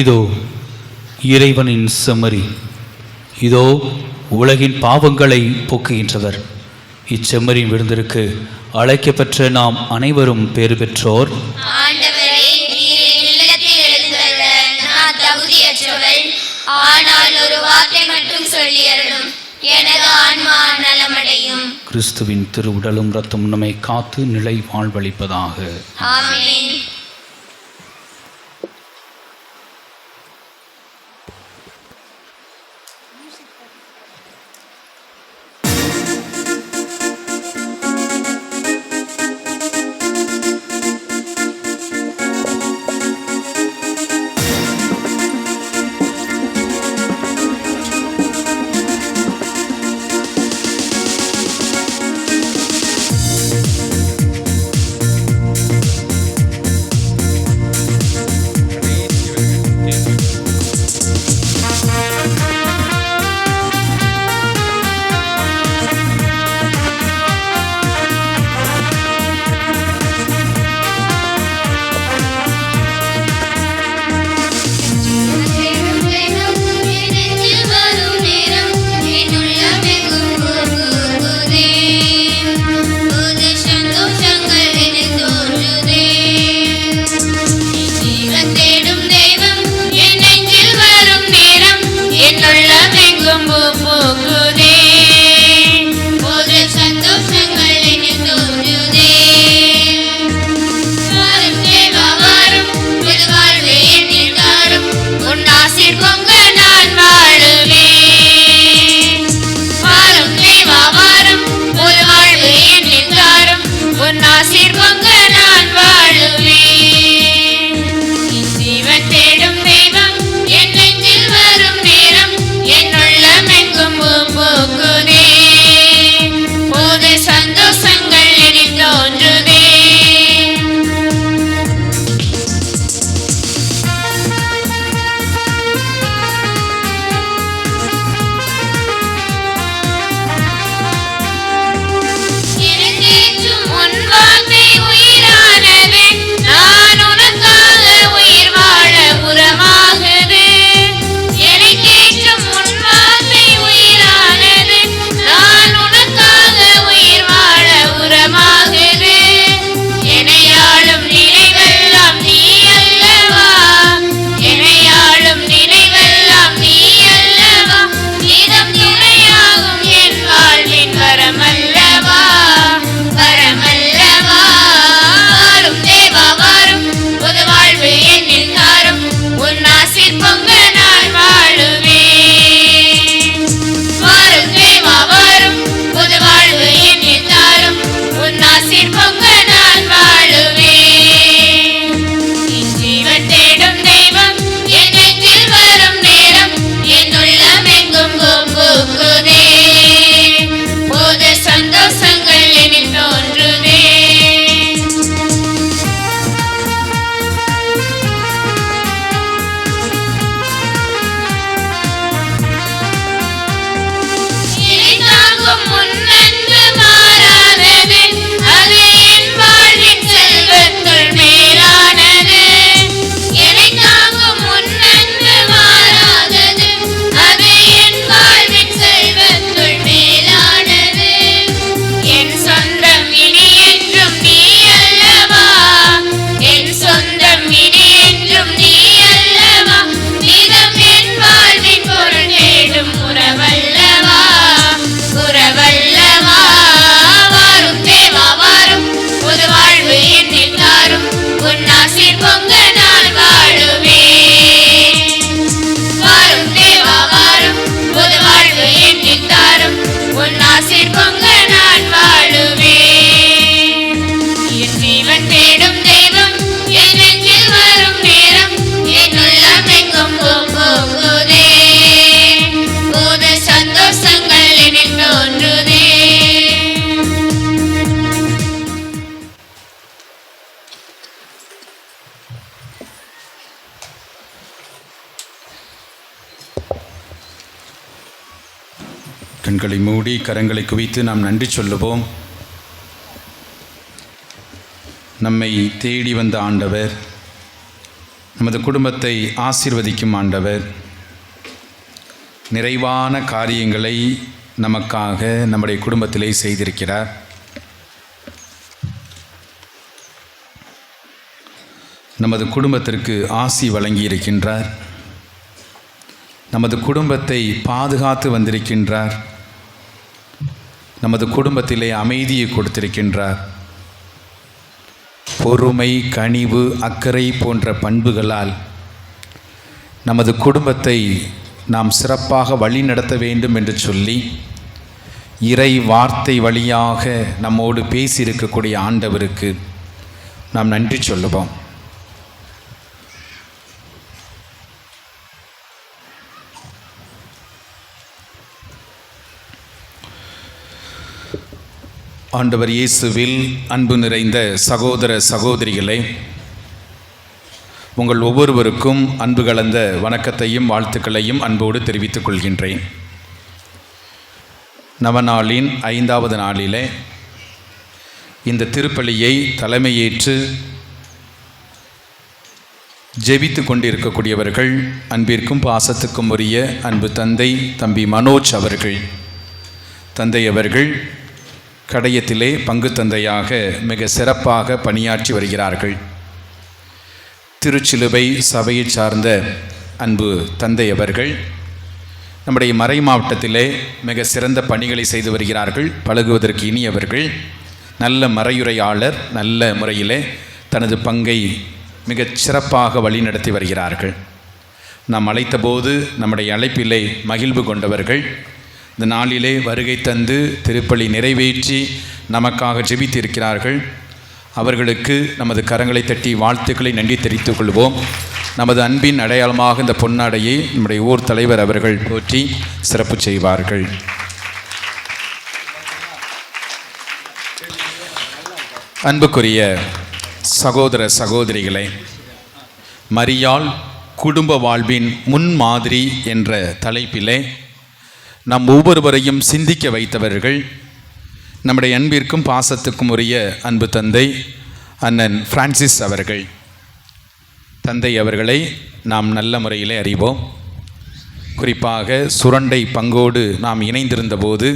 இதோ இறைவனின் செம்மறி, இதோ உலகின் பாவங்களை போக்குகின்றவர். இச்செம்மறியின் விருந்திற்கு அழைக்கப்பெற்ற நாம் அனைவரும் பேறு பெற்றோர். ஆனால் ஒரு வார்த்தை மட்டும் சொல்லியருளும், எனது ஆன்மா நலமடையும். கிறிஸ்துவின் திருவுடலும் இரத்தம் நம்மை காத்து நிலை வாழ்வளிப்பதாக. ஆமென். கண்களை மூடி கரங்களை குவித்து நாம் நன்றி சொல்லுவோம். நம்மை தேடி வந்த ஆண்டவர், நமது குடும்பத்தை ஆசீர்வதிக்கும் ஆண்டவர், நிறைவான காரியங்களை நமக்காக நம்முடைய குடும்பத்திலே செய்திருக்கிறார். நமது குடும்பத்திற்கு ஆசி வழங்கி இருக்கின்றார். நமது குடும்பத்தை பாதுகாத்து வந்திருக்கின்றார். நமது குடும்பத்திலே அமைதியை கொடுத்திருக்கின்றார். பொறுமை, கனிவு, அக்கறை போன்ற பண்புகளால் நமது குடும்பத்தை நாம் சிறப்பாக வழி நடத்த வேண்டும் என்று சொல்லி இறை வார்த்தை வழியாக நம்மோடு பேசியிருக்கக்கூடிய ஆண்டவருக்கு நாம் நன்றி சொல்லுவோம். ஆண்டவர் இயேசுவில் அன்பு நிறைந்த சகோதர சகோதரிகளே, உங்கள் ஒவ்வொருவருக்கும் அன்பு கலந்த வணக்கத்தையும் வாழ்த்துக்களையும் அன்போடு தெரிவித்துக் கொள்கின்றேன். நவநாளின் 5வது நாளிலே இந்த திருப்பலியை தலைமையேற்று ஜெபித்து கொண்டிருக்கக்கூடியவர்கள் அன்பிற்கும் பாசத்துக்கும் உரிய அன்பு தந்தை தம்பி மனோஜ் அவர்கள். தந்தை அவர்கள் கடையத்திலே பங்கு தந்தையாக மிக சிறப்பாக பணியாற்றி வருகிறார்கள். திருச்சிலுவை சபையை சார்ந்த அன்பு தந்தை அவர்கள் நம்முடைய மறை மாவட்டத்திலே மிக சிறந்த பணிகளை செய்து வருகிறார்கள். பழகுவதற்கு இனியவர்கள், நல்ல மறையுரையாளர், நல்ல முறையிலே தனது பங்கை மிகச் சிறப்பாக வழிநடத்தி வருகிறார்கள். நாம் அழைத்தபோது நம்முடைய அழைப்பிலே மகிழ்வு கொண்டவர்கள், இந்த நாளிலே வருகை தந்து திருப்பலி நிறைவேற்றி நமக்காக ஜெபித்திருக்கிறார்கள். அவர்களுக்கு நமது கரங்களை தட்டி வாழ்த்துக்களை நன்றி தெரிவித்துக் கொள்வோம். நமது அன்பின் அடையாளமாக இந்த பொன்னாடையை நம்முடைய ஊர் தலைவர் அவர்கள் போற்றி சிறப்பு செய்வார்கள். அன்புக்குரிய சகோதர சகோதரிகளே, மரியாள் குடும்ப வாழ்வின் முன்மாதிரி என்ற தலைப்பிலே நம் ஒவ்வொருவரையும் சிந்திக்க வைத்தவர்கள் நம்முடைய அன்பிற்கும் பாசத்துக்கும் உரிய அன்பு தந்தை அண்ணன் பிரான்சிஸ் அவர்கள். தந்தை அவர்களை நாம் நல்ல முறையிலே அறிவோம். குறிப்பாக சுரண்டை பங்கோடு நாம் இணைந்திருந்த போது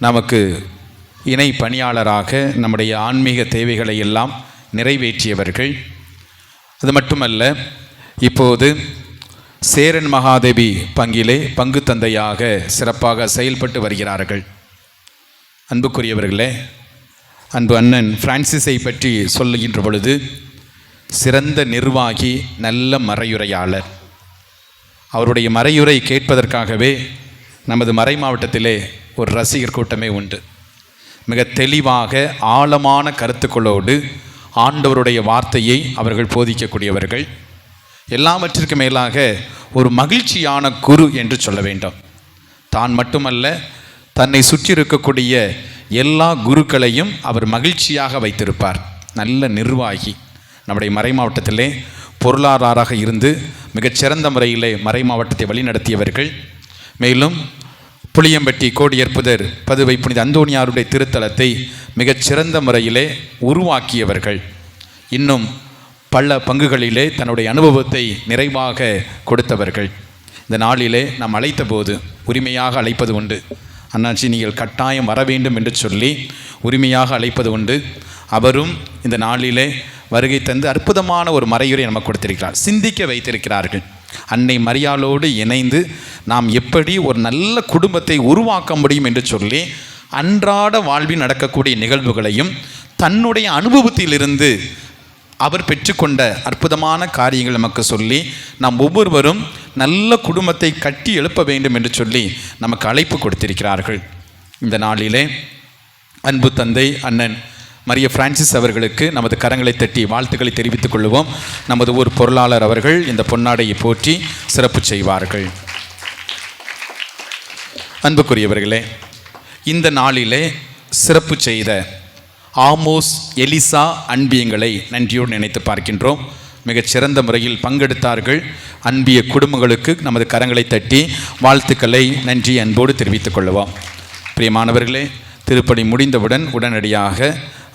நமக்கு இணை பணியாளராக நம்முடைய ஆன்மீக தேவைகளை எல்லாம் நிறைவேற்றியவர்கள். அது மட்டுமல்ல, இப்போது சேரன் மகாதேவி பங்கிலே பங்கு தந்தையாக சிறப்பாக செயல்பட்டு வருகிறார்கள். அன்புக்குரியவர்களே, அன்பு அண்ணன் பிரான்சிஸை பற்றி சொல்லுகின்ற பொழுது சிறந்த நிர்வாகி, நல்ல மறையுரையாளர். அவருடைய மறையுரை கேட்பதற்காகவே நமது மறை மாவட்டத்திலே ஒரு ரசிகர் கூட்டமே உண்டு. மிக தெளிவாக ஆழமான கருத்துக்களோடு ஆண்டவருடைய வார்த்தையை அவர்கள் போதிக்கக்கூடியவர்கள். எல்லாவற்றிற்கு மேலாக ஒரு மகிழ்ச்சியான குரு என்று சொல்ல வேண்டும். தான் மட்டுமல்ல, தன்னை சுற்றி இருக்கக்கூடிய எல்லா குருக்களையும் அவர் மகிழ்ச்சியாக வைத்திருப்பார். நல்ல நிர்வாகி. நம்முடைய மறை மாவட்டத்திலே பொருளாதாராக இருந்து மிகச்சிறந்த முறையிலே மறை மாவட்டத்தை வழிநடத்தியவர்கள். மேலும் புளியம்பட்டி கோடியற்புதர் பதுவை புனித அந்தோணியாருடைய திருத்தலத்தை மிகச்சிறந்த முறையிலே உருவாக்கியவர்கள். இன்னும் பல பங்குகளிலே தன்னுடைய அனுபவத்தை நிறைவாக கொடுத்தவர்கள். இந்த நாளிலே நாம் அழைத்த போது உரிமையாக அழைப்பது உண்டு. அண்ணாச்சி, நீங்கள் கட்டாயம் வர வேண்டும் என்று சொல்லி உரிமையாக அழைப்பது உண்டு. அவரும் இந்த நாளிலே வருகை தந்து அற்புதமான ஒரு மறையுரை நமக்கு கொடுத்திருக்கிறார். சிந்திக்க வைத்திருக்கிறார்கள். அன்னை மரியாளோடு இணைந்து நாம் எப்படி ஒரு நல்ல குடும்பத்தை உருவாக்க முடியும் என்று சொல்லி அன்றாட வாழ்வில் நடக்கக்கூடிய நிகழ்வுகளையும் தன்னுடைய அனுபவத்திலிருந்து அவர் பெற்றுக்கொண்ட அற்புதமான காரியங்கள் நமக்கு சொல்லி நாம் ஒவ்வொருவரும் நல்ல குடும்பத்தை கட்டி எழுப்ப வேண்டும் என்று சொல்லி நமக்கு அழைப்பு கொடுத்திருக்கிறார்கள். இந்த நாளிலே அன்பு தந்தை அண்ணன் மரிய பிரான்சிஸ் அவர்களுக்கு நமது கரங்களை தட்டி வாழ்த்துக்களை தெரிவித்துக் கொள்வோம். நமது ஊர் பொருளாளர் அவர்கள் இந்த பொன்னாடையை போற்றி சிறப்பு செய்வார்கள். அன்புக்குரியவர்களே, இந்த நாளிலே சிறப்பு செய்த ஆமோஸ் எலிசா அன்பியங்களை நன்றியோடு நினைத்து பார்க்கின்றோம். மிகச்சிறந்த முறையில் பங்கெடுத்தார்கள். அன்பிய குடும்பங்களுக்கு நமது கரங்களை தட்டி வாழ்த்துக்களை நன்றி அன்போடு தெரிவித்துக் கொள்வோம். பிரியமானவர்களே, திருப்பணி முடிந்தவுடன் உடனடியாக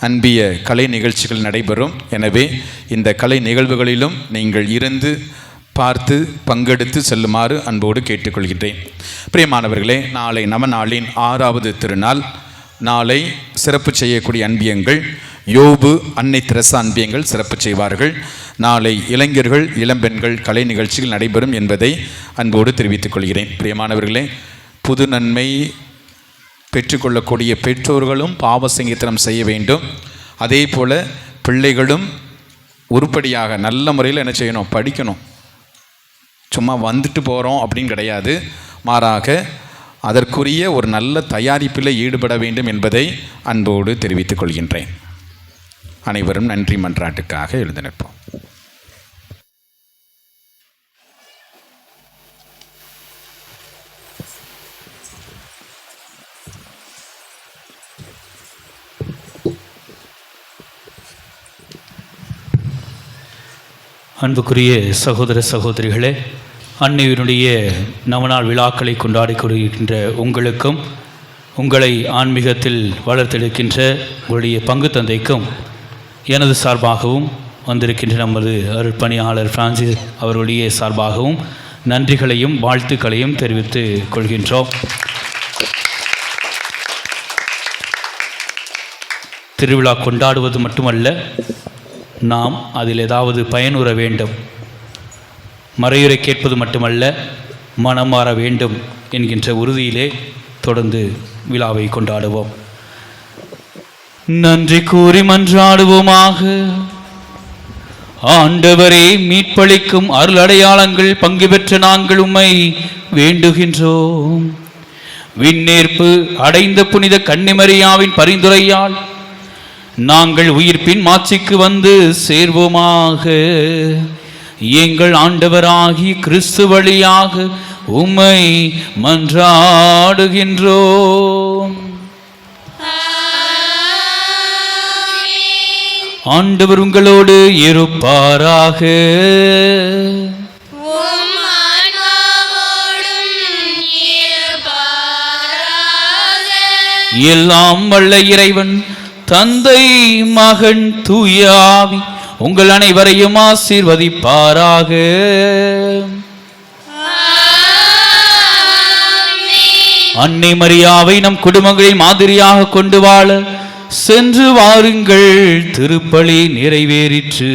அன்பிய கலை நிகழ்ச்சிகள் நடைபெறும். எனவே இந்த கலை நிகழ்வுகளிலும் நீங்கள் இருந்து பார்த்து பங்கெடுத்து செல்லுமாறு அன்போடு கேட்டுக்கொள்கின்றேன். பிரியமானவர்களே, நாளை நவநாளின் 6வது திருநாள். நாளை சிறப்பு செய்யக்கூடிய அன்பியங்கள் யோபு, அன்னை தெரசா அன்பியங்கள் சிறப்பு செய்வார்கள். நாளை இளைஞர்கள், இளம்பெண்கள் கலை நிகழ்ச்சிகள் நடைபெறும் என்பதை அன்போடு தெரிவித்துக் கொள்கிறேன். பிரியமானவர்களே, புது நன்மை பெற்றுக்கொள்ளக்கூடிய பெற்றோர்களும் பாவ சங்கீதனம் செய்ய வேண்டும். அதே போல் பிள்ளைகளும் உருப்படியாக நல்ல முறையில் என்ன செய்யணும், படிக்கணும். சும்மா வந்துட்டு போகிறோம் அப்படின்னு கிடையாது, மாறாக அதற்குரிய ஒரு நல்ல தயாரிப்பில் ஈடுபட வேண்டும் என்பதை அன்போடு தெரிவித்துக் கொள்கின்றேன். அனைவரும் நன்றி மன்றாட்டுக்காக எழுந்து நிற்போம். அன்புக்குரிய சகோதர சகோதரிகளே, அன்னையினுடைய நவநாள் விழாக்களை கொண்டாடி கொண்டிருக்கின்ற உங்களுக்கும், உங்களை ஆன்மீகத்தில் வளர்த்தெடுக்கின்ற உங்களுடைய பங்கு தந்தைக்கும் எனது சார்பாகவும் வந்திருக்கின்ற நமது அருட்பணியாளர் பிரான்சிஸ் அவர்களுடைய சார்பாகவும் நன்றிகளையும் வாழ்த்துக்களையும் தெரிவித்துக் கொள்கின்றோம். திருவிழா கொண்டாடுவது மட்டுமல்ல, நாம் அதில் ஏதாவது பயனுற வேண்டும். மறையுரை கேட்பது மட்டுமல்ல, மனம் மாற வேண்டும் என்கின்ற உறுதியிலே தொடர்ந்து விழாவை கொண்டாடுவோம். நன்றி கூறி மன்றாடுவோமாக. ஆண்டவரே, மீட்பளிக்கும் அருள் அடையாளங்கள் பங்கு பெற்ற நாங்கள் உம்மை வேண்டுகின்றோம். விண்ணேற்பு அடைந்த புனித கன்னிமரியாவின் பரிந்துரையால் நாங்கள் உயிர்ப்பின் மாட்சிக்கு வந்து சேர்வோமாக. எங்கள் ஆண்டவராகி கிறிஸ்து வழியாக உம்மை மன்றாடுகின்றோம். ஆண்டவர் உங்களோடு இருப்பாராக. எல்லாம் வல்ல இறைவன் தந்தை, மகன், தூய ஆவி உங்கள் அனைவரையும் ஆசீர்வதிப்பாராக. அன்னை மரியாவை நம் குடும்பங்களை மாதிரியாக கொண்டு வாழ சென்று வாருங்கள். திருப்பலி நிறைவேறிற்று.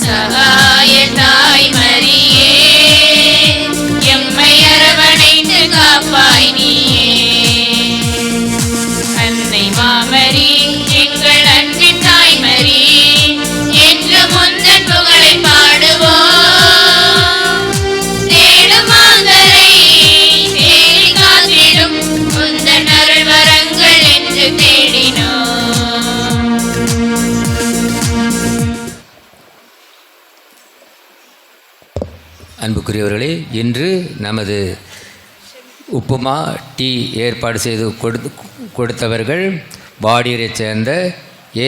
சகாய தாய் மரியே, எம்மை அரவணைத்து காப்பாய். அன்புக்குரியவர்களே, இன்று நமது உப்புமா டீ ஏற்பாடு செய்து கொடுத்தவர்கள் வாடியூரைச் சேர்ந்த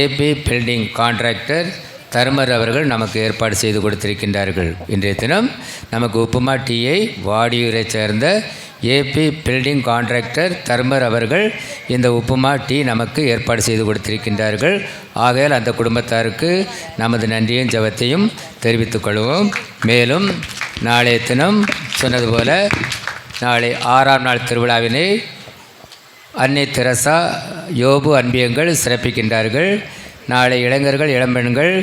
ஏபி பில்டிங் கான்ட்ராக்டர் தர்மர் அவர்கள் நமக்கு ஏற்பாடு செய்து கொடுத்திருக்கின்றார்கள். இன்றைய தினம் நமக்கு உப்புமா டீயை வாடியூரைச் சேர்ந்த ஏபி பில்டிங் கான்ட்ராக்டர் தர்மர் அவர்கள் இந்த உப்புமா டீ நமக்கு ஏற்பாடு செய்து கொடுத்திருக்கின்றார்கள். ஆகையால் அந்த குடும்பத்தாருக்கு நமது நன்றியும் ஜெபத்தையும் தெரிவித்துக் கொள்வோம். மேலும் நாளைய தினம் சொன்னது போல நாளை 6ஆம் நாள் திருவிழாவினை அன்னை தெரசா யோபு அன்பியங்கள் சிறப்பிக்கின்றார்கள். நாளை இளைஞர்கள் இளம்பெண்கள்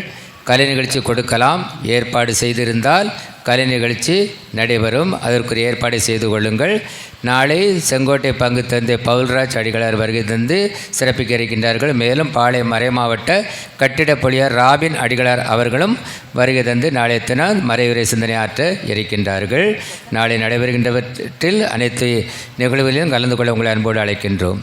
கலை நிகழ்ச்சி கொடுக்கலாம். ஏற்பாடு செய்திருந்தால் கலை நிகழ்ச்சி நடைபெறும். அதற்குரிய ஏற்பாடு செய்து கொள்ளுங்கள். நாளை செங்கோட்டை பங்கு தந்தை பவுல்ராஜ் அடிகளார் வருகை தந்து சிறப்பிக்க இருக்கின்றார்கள். மேலும் பாளையம் மறை மாவட்ட கட்டிட பொழியார் ராபின் அடிகளார் அவர்களும் வருகை தந்து நாளைய தினம் மறைவுரை சிந்தனை ஆற்ற இருக்கின்றார்கள். நாளை நடைபெறுகின்றவற்றில் அனைத்து நிகழ்வுகளிலும் கலந்து கொள்ள உங்களை அன்போடு அழைக்கின்றோம்.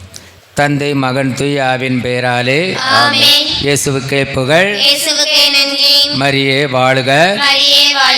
தந்தை மகன் தூய ஆவின் பெயராலே ஆமென். இயேசுவுக்கே புகழ். இயேசுவுக்கே நன்றி. மரியே வாழ்க. மரியே வாழ்க.